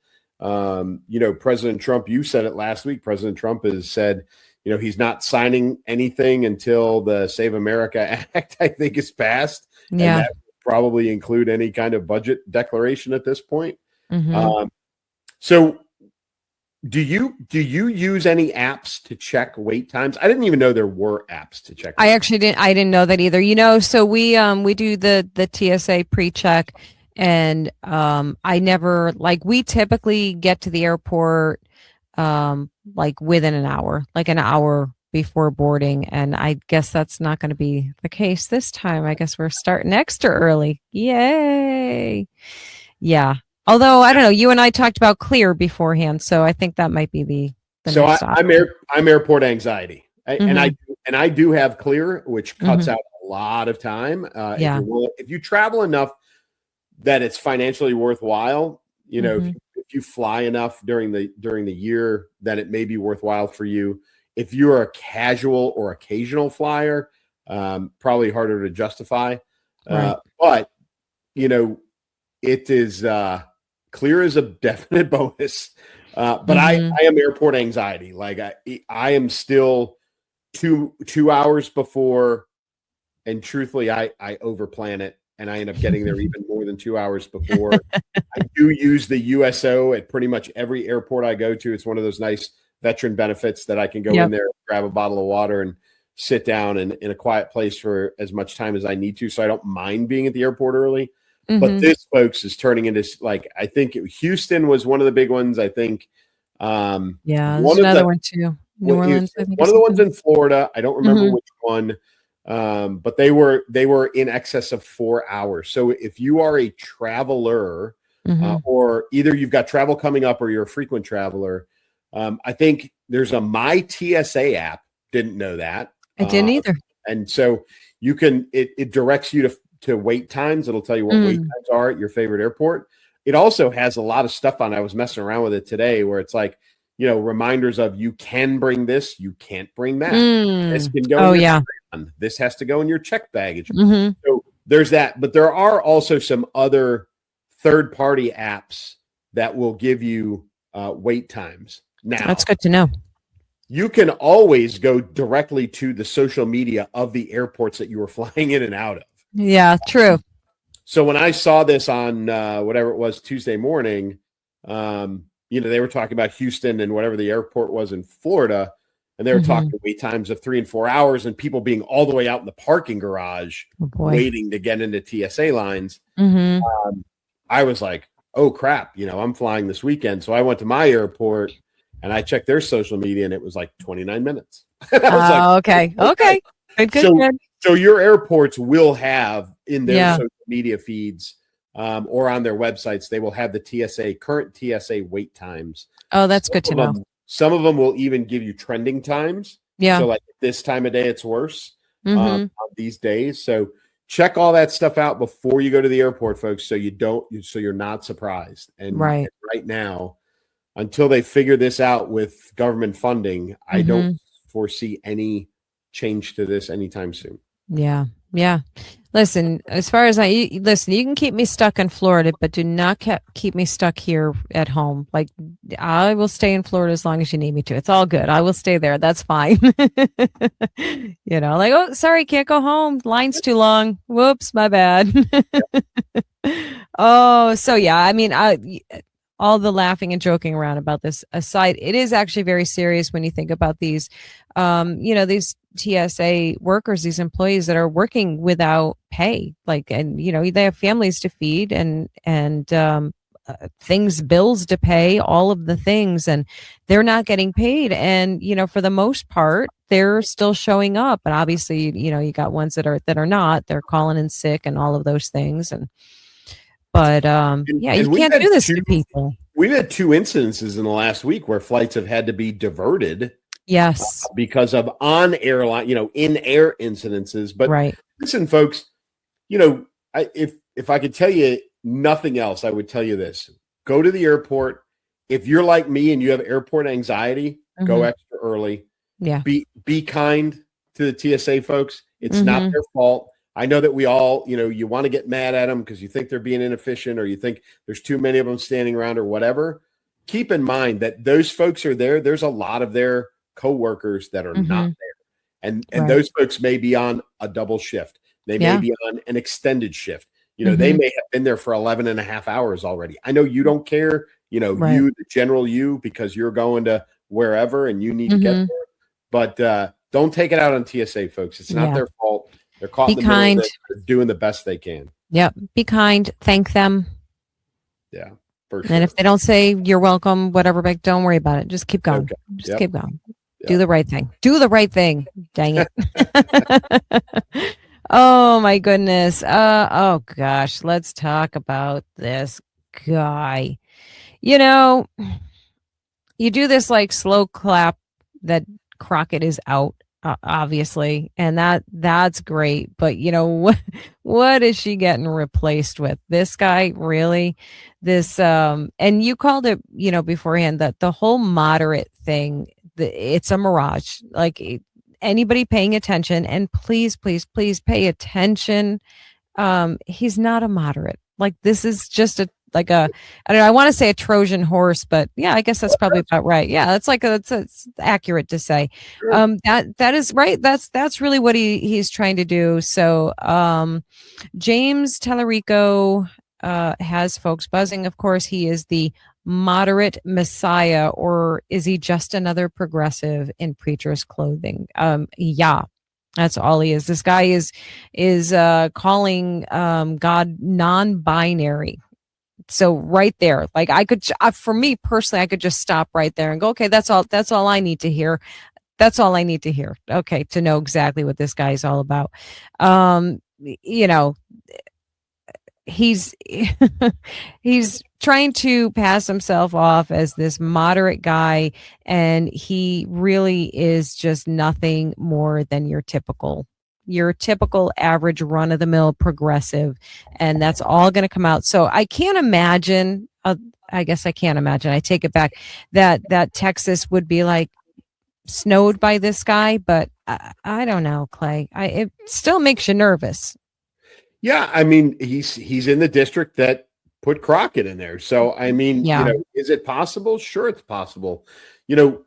President Trump, you said it last week. President Trump has said, he's not signing anything until the Save America Act, I think, is passed. And that would probably include any kind of budget declaration at this point. So do you use any apps to check wait times? I didn't even know there were apps to check. I didn't know that either. So we do the TSA PreCheck. And I never, we typically get to the airport within an hour before boarding. And I guess that's not going to be the case this time. I guess we're starting extra early. Yay. Yeah. Although, I don't know, you and I talked about Clear beforehand. So I think that might be the so I'm airport anxiety. And I do have Clear, which cuts out a lot of time. If you travel enough that it's financially worthwhile, if you fly enough during the year, then it may be worthwhile for you. If you're a casual or occasional flyer, probably harder to justify. Right. But it is Clear is a definite bonus. But I am airport anxiety. I am still two hours before, and truthfully, I overplan it. And I end up getting there even more than 2 hours before. I do use the USO at pretty much every airport I go to. It's one of those nice veteran benefits that I can go in there, grab a bottle of water, and sit down in a quiet place for as much time as I need to. So I don't mind being at the airport early. But this, folks, is turning into I think Houston was one of the big ones. I think. There's another one too. New Orleans. I think one of the ones in Florida. I don't remember which one. But they were in excess of 4 hours. So if you are a traveler, or either you've got travel coming up or you're a frequent traveler, I think there's a My TSA app. Didn't know that. I didn't either. And so you can, it directs you to wait times. It'll tell you what wait times are at your favorite airport. It also has a lot of stuff on. I was messing around with it today where it's like, reminders of you can bring this, you can't bring that. This can go Oh, in your yeah. carry-on. This has to go in your check baggage. Mm-hmm. So there's that. But there are also some other third-party apps that will give you wait times. Now, That's good to know. you can always go directly to the social media of the airports that you were flying in and out of. Yeah, true. So when I saw this on whatever it was Tuesday morning, they were talking about Houston and whatever the airport was in Florida, and they were talking wait times of 3 and 4 hours and people being all the way out in the parking garage waiting to get into TSA lines. I was like, oh crap, I'm flying this weekend. So I went to my airport and I checked their social media and it was like 29 minutes. I was okay. Good. So your airports will have in their social media feeds or on their websites, they will have the current TSA wait times. Oh, that's good to know. Some of them will even give you trending times. Yeah. So like this time of day, it's worse on these days. So check all that stuff out before you go to the airport, folks. So you're not surprised. And right now, until they figure this out with government funding, I don't foresee any change to this anytime soon. Yeah. Listen, as far as you can keep me stuck in Florida, but do not keep me stuck here at home. Like, I will stay in Florida as long as you need me to. It's all good. I will stay there. That's fine. Oh, sorry, can't go home. Line's too long. Whoops, my bad. Oh, so yeah. I mean, all the laughing and joking around about this aside, it is actually very serious when you think about these, these TSA workers, these employees that are working without pay, they have families to feed and bills to pay, all of the things, and they're not getting paid. And, for the most part, they're still showing up. And obviously, you got ones that are not, they're calling in sick and all of those things. But you can't do this to people. We've had 2 incidences in the last week where flights have had to be diverted. Yes. Because of on-airline, in-air incidences. But listen, folks, if I could tell you nothing else, I would tell you this. Go to the airport. If you're like me and you have airport anxiety, go extra early. Yeah. Be kind to the TSA folks. It's not their fault. I know that we all, you want to get mad at them because you think they're being inefficient or you think there's too many of them standing around or whatever. Keep in mind that those folks are there. There's a lot of their coworkers that are not there. And those folks may be on a double shift. They may be on an extended shift. They may have been there for 11 and a half hours already. I know you don't care, you, the general you, because you're going to wherever and you need to get there. But don't take it out on TSA, folks. It's not their fault. They're caught in the middle of it. They're doing the best they can. Yep. Be kind. Thank them. Yeah. For sure. And if they don't say you're welcome, whatever, don't worry about it. Just keep going. Okay. Just keep going. Yep. Do the right thing. Do the right thing. Dang it. Oh my goodness. Oh gosh. Let's talk about this guy. You do this slow clap that Crockett is out. Obviously, and that's great, but what is she getting replaced with? This guy, really? This and you called it beforehand that the whole moderate thing, it's a mirage. Like, anybody paying attention, and please pay attention, he's not a moderate. Like, this is just I don't know, I want to say a Trojan horse, but yeah, I guess that's probably about right. Yeah, it's accurate to say. Sure. That is right. That's really what he's trying to do. So James Talarico has folks buzzing. Of course, he is the moderate messiah, or is he just another progressive in preacher's clothing? Yeah. That's all he is. This guy is calling God non-binary. So right there, like, I could, for me personally, I could just stop right there and go, okay, that's all I need to hear. That's all I need to hear. Okay. To know exactly what this guy is all about. He's trying to pass himself off as this moderate guy, and he really is just nothing more than your typical average run-of-the-mill progressive, and that's all going to come out. So I can't imagine I guess I can't imagine. I take it back that Texas would be like snowed by this guy, but I don't know, Clay. It still makes you nervous. Yeah, I mean, he's in the district that put Crockett in there. So, I mean, Yeah. is it possible? Sure, it's possible.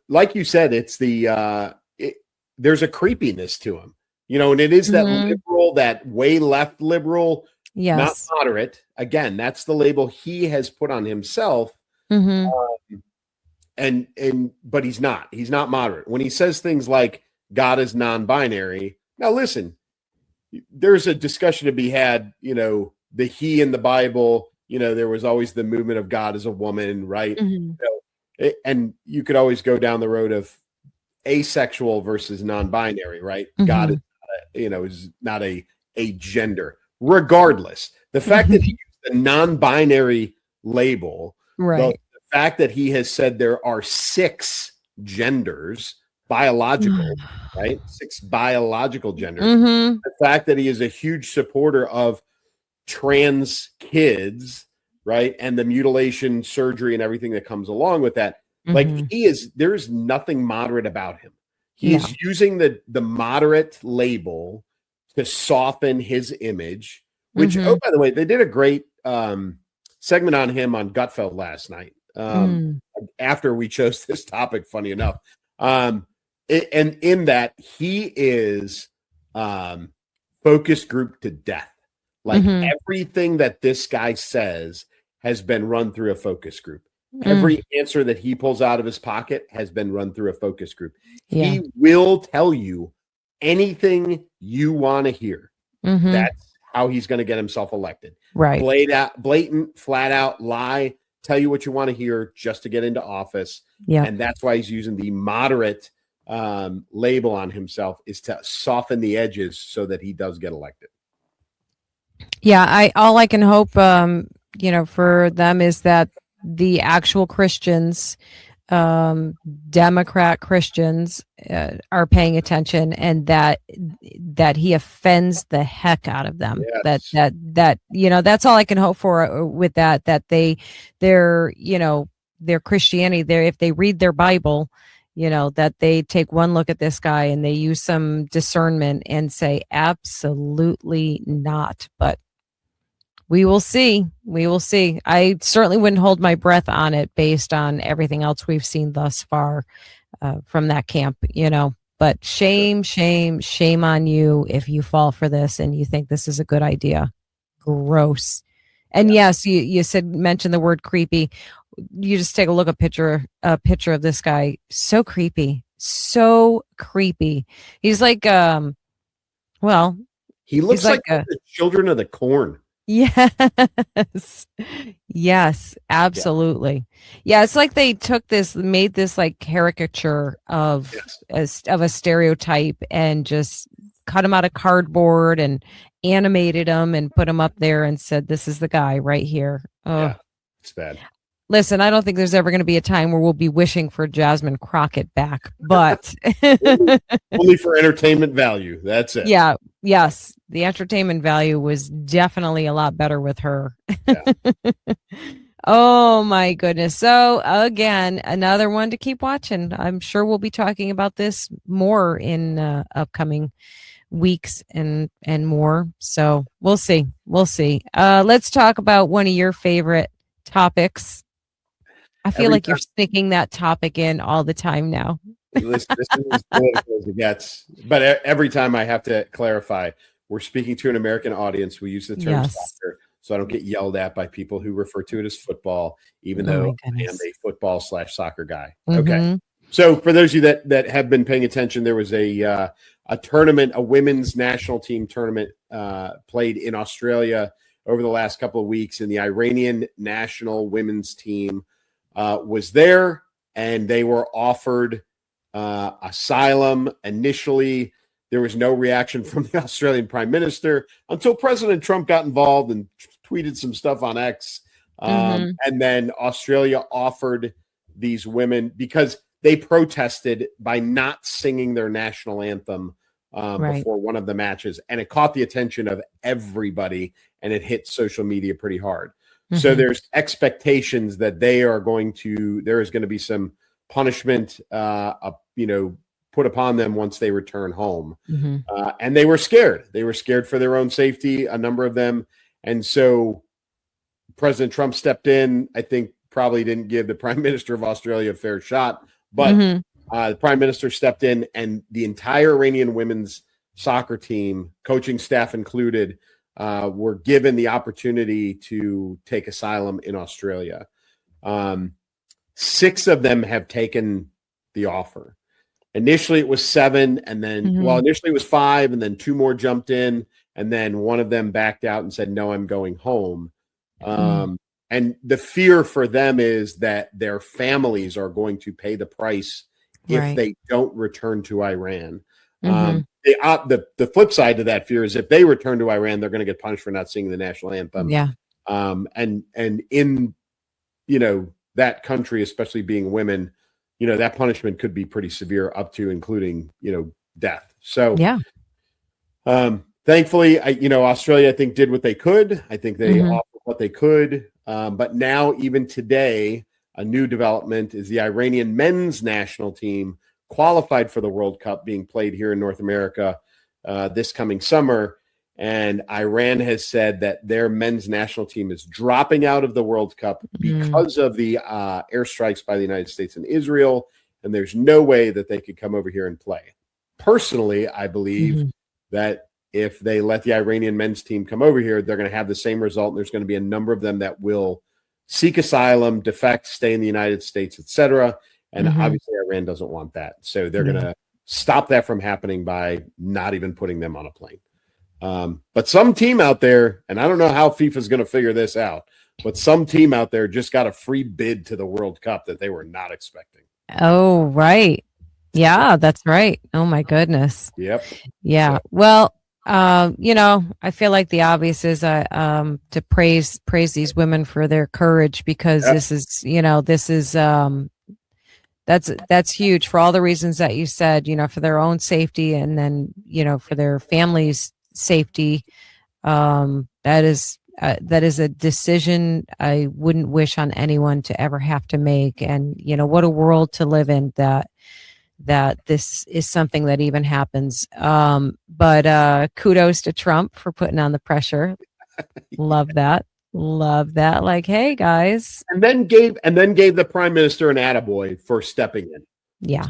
Like you said, it's there's a creepiness to him, and it is that liberal, that way left liberal, not Yes. moderate. Again, that's the label he has put on himself. But he's not moderate. When he says things like God is non-binary. Now, listen, there's a discussion to be had, the he in the Bible, there was always the movement of God as a woman, right? And you could always go down the road of asexual versus non-binary, right? God is not a gender. Regardless, the fact that he used the non-binary label, right? The fact that he has said there are 6 genders, biological, right? 6 biological genders. The fact that he is a huge supporter of trans kids, right? And the mutilation surgery and everything that comes along with that. Like there's nothing moderate about him. He's using the moderate label to soften his image, which, oh, by the way, they did a great segment on him on Gutfeld last night. After we chose this topic, funny enough. And in that, he is focus group to death. Like everything that this guy says has been run through a focus group. Every answer that he pulls out of his pocket has been run through a focus group. Yeah. He will tell you anything you want to hear. That's how he's going to get himself elected. Right. Blatant, flat out lie, tell you what you want to hear just to get into office. Yeah. And that's why he's using the moderate label on himself, is to soften the edges so that he does get elected. Yeah, all I can hope for them is that the actual Christians, Democrat Christians, are paying attention, and that he offends the heck out of them. Yes. That that's all I can hope for with that their Christianity, if they read their Bible, that they take one look at this guy and they use some discernment and say, absolutely not. But we will see. We will see. I certainly wouldn't hold my breath on it based on everything else we've seen thus far from that camp, But shame on you if you fall for this and you think this is a good idea. Gross. And yes, you mentioned the word creepy. You just take a look at a picture of this guy. So creepy. He's like, he looks like the Children of the Corn. Yes, absolutely. Yeah, it's like they made this like caricature of a stereotype and just cut him out of cardboard and animated him and put him up there and said, this is the guy right here. Oh, yeah, it's bad. Listen, I don't think there's ever going to be a time where we'll be wishing for Jasmine Crockett back, but only for entertainment value. That's it. Yeah. Yes. The entertainment value was definitely a lot better with her. Yeah. Oh my goodness. So again, another one to keep watching. I'm sure we'll be talking about this more in upcoming weeks and more. So we'll see. Let's talk about one of your favorite topics. I feel like you're sticking that topic in all the time now. This is as political as it gets. But every time I have to clarify, we're speaking to an American audience. We use the term soccer, so I don't get yelled at by people who refer to it as football, even though I am a football/soccer guy. Okay. So for those of you that have been paying attention, there was a tournament, a women's national team tournament played in Australia over the last couple of weeks, and the Iranian national women's team was there, and they were offered asylum. Initially, there was no reaction from the Australian Prime Minister until President Trump got involved and tweeted some stuff on X. And then Australia offered these women, because they protested by not singing their national anthem before one of the matches, and it caught the attention of everybody, and it hit social media pretty hard. So there's expectations that there is going to be some punishment, put upon them once they return home. And they were scared. They were scared for their own safety, a number of them. And so President Trump stepped in. I think probably didn't give the Prime Minister of Australia a fair shot, but the Prime Minister stepped in, and the entire Iranian women's soccer team, coaching staff included, were given the opportunity to take asylum in Australia. 6 of them have taken the offer. Initially, it was 7, and then, initially it was 5, and then 2 more jumped in, and then one of them backed out and said, "No, I'm going home." And the fear for them is that their families are going to pay the price if they don't return to Iran. The flip side to that fear is if they return to Iran, they're going to get punished for not singing the national anthem. And in that country, especially being women, that punishment could be pretty severe, up to including death. So thankfully, Australia, I think, did what they could. I think they offered what they could. But now, even today, a new development is the Iranian men's national team qualified for the World Cup being played here in North America this coming summer. And Iran has said that their men's national team is dropping out of the World Cup because of the airstrikes by the United States and Israel. And there's no way that they could come over here and play. Personally, I believe that if they let the Iranian men's team come over here, they're going to have the same result. And there's going to be a number of them that will seek asylum, defect, stay in the United States, etc. And obviously Iran doesn't want that. So they're going to stop that from happening by not even putting them on a plane. But some team out there, and I don't know how FIFA is going to figure this out, but some team out there just got a free bid to the World Cup that they were not expecting. Oh, right. Yeah, that's right. Oh, my goodness. Yep. Yeah. So. Well, I feel like the obvious is to praise these women for their courage, because this is that's huge for all the reasons that you said, for their own safety, and then, for their families' safety. That is a decision I wouldn't wish on anyone to ever have to make. And, what a world to live in that this is something that even happens. But kudos to Trump for putting on the pressure. Love that. Like, hey guys. And then gave the Prime Minister an attaboy for stepping in. Yeah.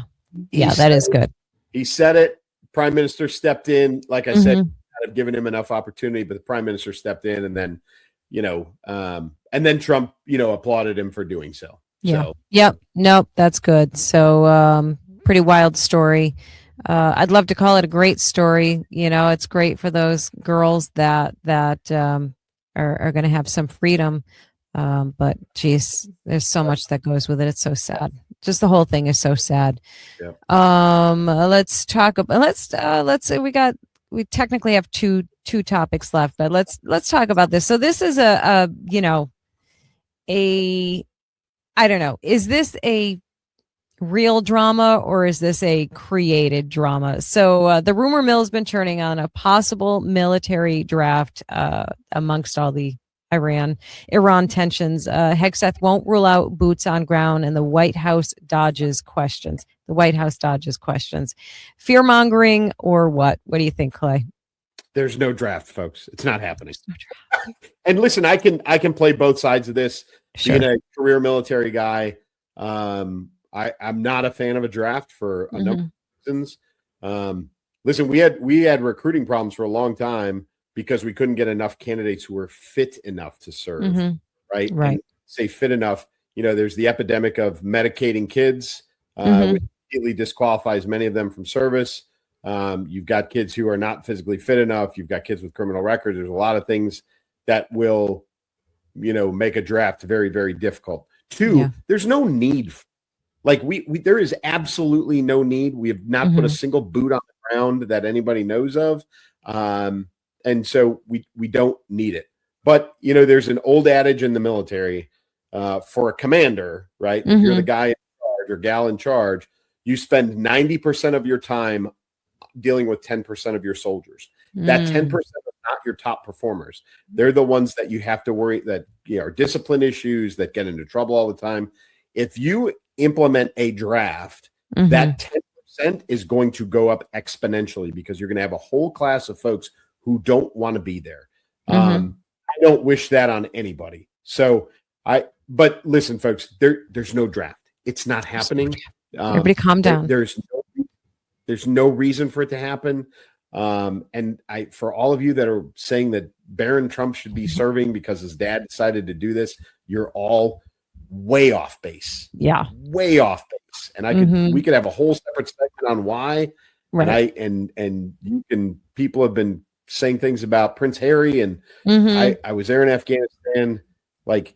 That is good. He said it. Prime Minister stepped in. Like I said, I've given him enough opportunity, but the Prime Minister stepped in, and then, and then Trump, applauded him for doing so. Yeah. So. Yep. Nope. That's good. So, pretty wild story. I'd love to call it a great story. It's great for those girls that are going to have some freedom. But geez, there's so much that goes with it. It's so sad. Just the whole thing is so sad. Yep. Let's talk about, let's say we technically have two topics left, but let's talk about this. So this is I don't know, is this a real drama or is this a created drama? So the rumor mill has been churning on a possible military draft amongst all the Iran tensions. Hegseth won't rule out boots on ground, and the White House dodges questions. Fear mongering or what? What do you think, Clay? There's no draft, folks. It's not happening. And listen, I can play both sides of this. Sure. Being a career military guy, I'm not a fan of a draft for a number of reasons. Listen, we had recruiting problems for a long time because we couldn't get enough candidates who were fit enough to serve. Right. And say fit enough. There's the epidemic of medicating kids, which immediately disqualifies many of them from service. You've got kids who are not physically fit enough. You've got kids with criminal records. There's a lot of things that will, make a draft very, very difficult. Two, there's no need. There is absolutely no need. We have not put a single boot on the ground that anybody knows of. And so we don't need it. But, there's an old adage in the military for a commander, right? If you're the guy in charge or gal in charge, you spend 90% of your time dealing with 10% of your soldiers. That 10% of not your top performers. They're the ones that you have to worry that are discipline issues, that get into trouble all the time. If you implement a draft, that 10% is going to go up exponentially because you're going to have a whole class of folks who don't want to be there. I don't wish that on anybody. But listen, folks, there's no draft. It's not happening. Everybody calm down. There's no reason for it to happen. And for all of you that are saying that Barron Trump should be serving because his dad decided to do this, you're all way off base. Yeah. Way off base. And we could have a whole separate segment on why. Right. And people have been saying things about Prince Harry, and I was there in Afghanistan. Like,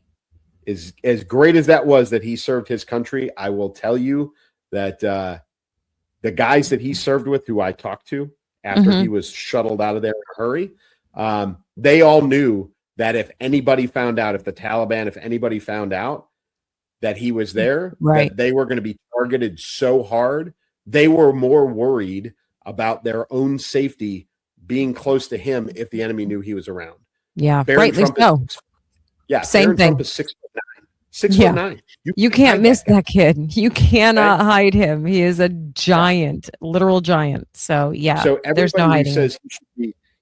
as great as that was that he served his country, I will tell you that the guys that he served with, who I talked to after he was shuttled out of there in a hurry, they all knew that if anybody found out, if the Taliban, if anybody found out that he was there, that they were going to be targeted so hard. They were more worried about their own safety being close to him if the enemy knew he was around. Yeah, Barron rightly so. Same thing. Trump is 6'9". 6'9". You can't miss that kid. You cannot hide him. He is a giant, literal giant. So there's no hiding. Says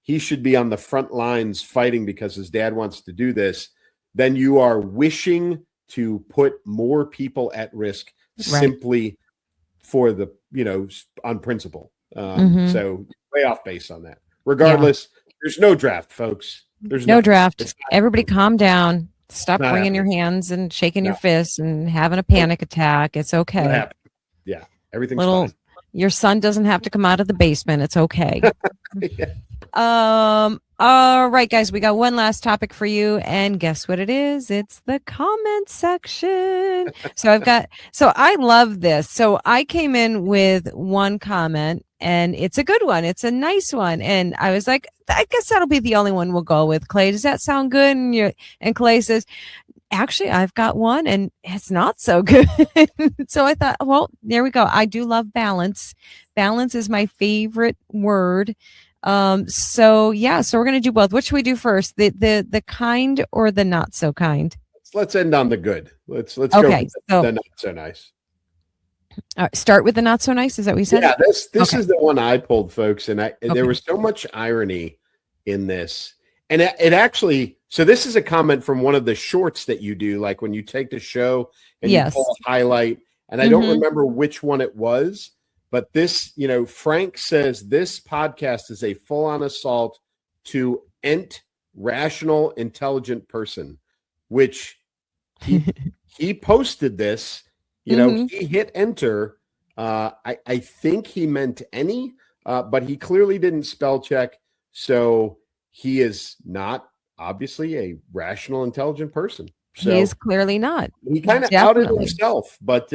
he should be on the front lines fighting because his dad wants to do this. Then you are wishing to put more people at risk simply for the on principle. So way off base on that. Regardless, there's no draft, folks. There's no draft. Everybody calm down. Stop wringing your hands and shaking your fists and having a panic attack. It's okay. Yeah, everything's fine. Your son doesn't have to come out of the basement. It's okay. All right, guys, we got one last topic for you, and guess what it is? It's the comment section. So I love this. So I came in with one comment, and it's a good one. It's a nice one. And I was like, I guess that'll be the only one we'll go with. Clay, does that sound good? And Clay says, actually, I've got one, and it's not so good. So I thought, well, there we go. I do love balance. Balance is my favorite word. So we're going to do both. What should we do first? The kind or the not so kind? Let's end on the good. Let's go with the not so nice. Start with the not so nice. Is that what you said? Yeah, this is the one I pulled, folks. And there was so much irony in this. And it actually, so this is a comment from one of the shorts that you do, like when you take the show and you pull a highlight. And I don't remember which one it was. But this, Frank says this podcast is a full-on assault to rational, intelligent person, which he posted this, he hit enter. I think he meant any, but he clearly didn't spell check. So he is not obviously a rational, intelligent person. So he is clearly not. He kind of outed himself, but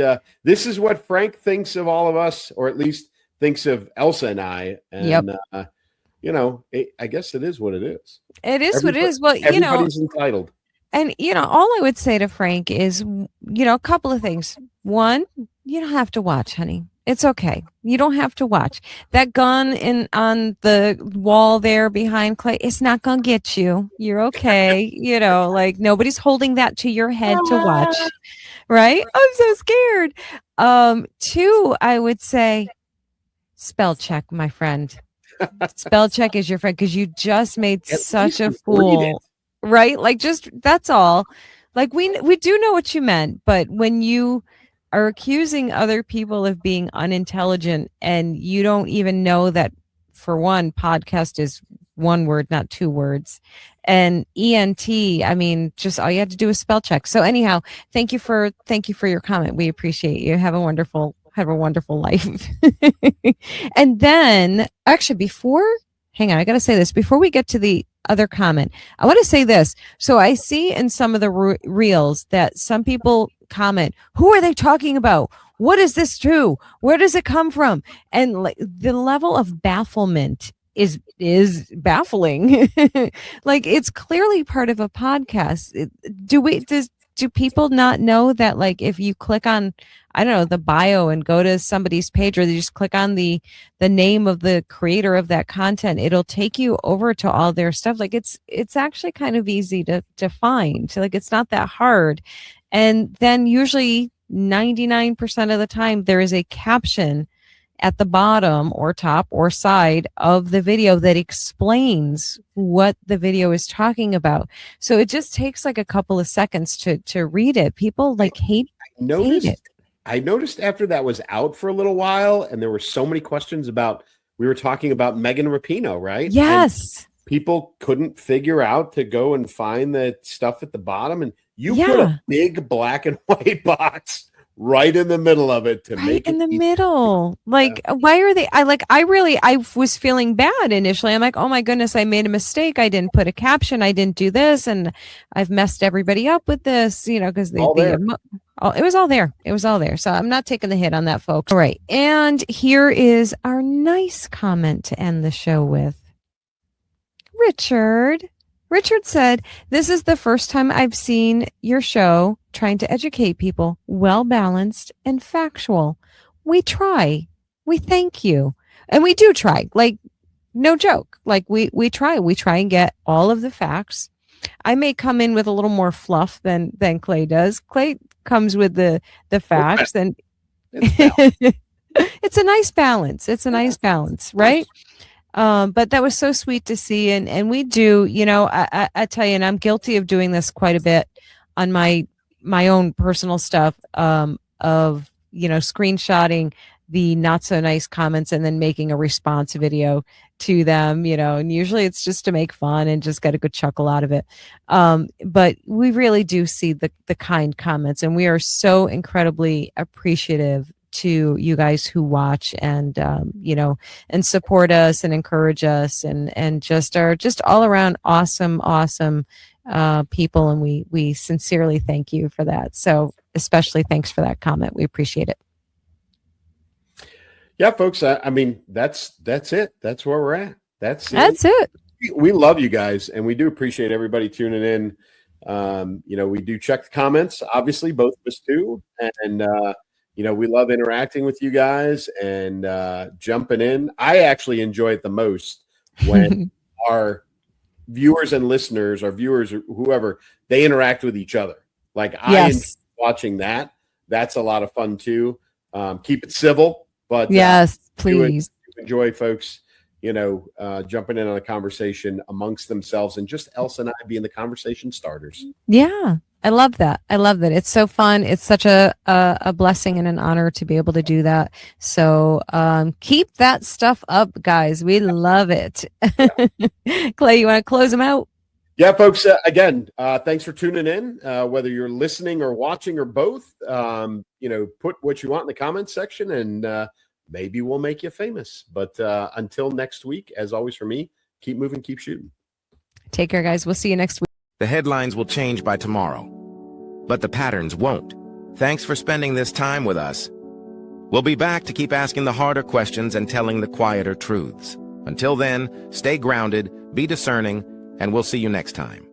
this is what Frank thinks of all of us, or at least thinks of Elsa and I. And, I guess it is what it is. It is what it is. Well, everybody's entitled. And, all I would say to Frank is, a couple of things. One, you don't have to watch, honey. It's okay. You don't have to watch. That gun on the wall there behind Clay, it's not going to get you. You're okay. Nobody's holding that to your head to watch. Right? I'm so scared. Two, I would say spell check, my friend. Spell check is your friend because you just made such a fool. Right? That's all. We do know what you meant, but when you are accusing other people of being unintelligent and you don't even know that, for one, podcast is one word, not two words, and ENT, just all you had to do is spell check. So anyhow, thank you for your comment. We appreciate you. Have a wonderful life. And then actually hang on, I got to say this before we get to the other comment. I want to say this. So I see in some of the reels that some people comment, who are they talking about? What is this to? Where does it come from? And the level of bafflement is baffling. It's clearly part of a podcast. do people not know that, like, if you click on, I don't know, the bio and go to somebody's page, or they just click on the name of the creator of that content, it'll take you over to all their stuff. Like, it's actually kind of easy to find. So, like, it's not that hard. And then usually 99% of the time there is a caption at the bottom or top or side of the video that explains what the video is talking about. So it just takes like a couple of seconds to read it. People like hate it. I noticed after that was out for a little while, and there were so many questions about, we were talking about Megan Rapinoe, right? Yes. And people couldn't figure out to go and find the stuff at the bottom, and you put a big black and white box right in the middle of it to make it in the middle. Like, why are they? I was feeling bad initially. I'm like, oh my goodness, I made a mistake. I didn't put a caption. I didn't do this, and I've messed everybody up with this. You know, because it was all there. It was all there. So I'm not taking the hit on that, folks. All right, and here is our nice comment to end the show with. Richard said, "This is the first time I've seen your show trying to educate people, well-balanced and factual. We try. We thank you. And we do try. Like, no joke. Like, we try. We try and get all of the facts. I may come in with a little more fluff than Clay does. Clay comes with the facts. And it's a nice balance. It's a nice balance, right? But that was so sweet to see. And we do, you know, I tell you, and I'm guilty of doing this quite a bit on my own personal stuff, of, you know, screenshotting the not so nice comments and then making a response video to them, you know, and usually it's just to make fun and just get a good chuckle out of it. But we really do see the kind comments, and we are so incredibly appreciative to you guys who watch and, you know, and support us and encourage us and just are just all around awesome people. And we sincerely thank you for that. So especially thanks for that comment. We appreciate it. Yeah, folks. I mean, that's it. That's where we're at. That's it. We love you guys, and we do appreciate everybody tuning in. You know, we do check the comments, obviously, both of us too. And, you know, we love interacting with you guys and jumping in. I actually enjoy it the most when our viewers and listeners, our viewers, or whoever, they interact with each other. Like, I enjoy watching that. That's a lot of fun too. Keep it civil, but yes, please enjoy, folks, you know, jumping in on a conversation amongst themselves, and just Elsa and I being the conversation starters. Yeah. I love that. It's so fun. It's such a blessing and an honor to be able to do that. So keep that stuff up, guys. We love it. Yeah. Clay, you want to close them out? Yeah, folks. Again, thanks for tuning in. Whether you're listening or watching or both, you know, put what you want in the comments section, and maybe we'll make you famous. But until next week, as always, for me, keep moving, keep shooting. Take care, guys. We'll see you next week. The headlines will change by tomorrow, but the patterns won't. Thanks for spending this time with us. We'll be back to keep asking the harder questions and telling the quieter truths. Until then, stay grounded, be discerning, and we'll see you next time.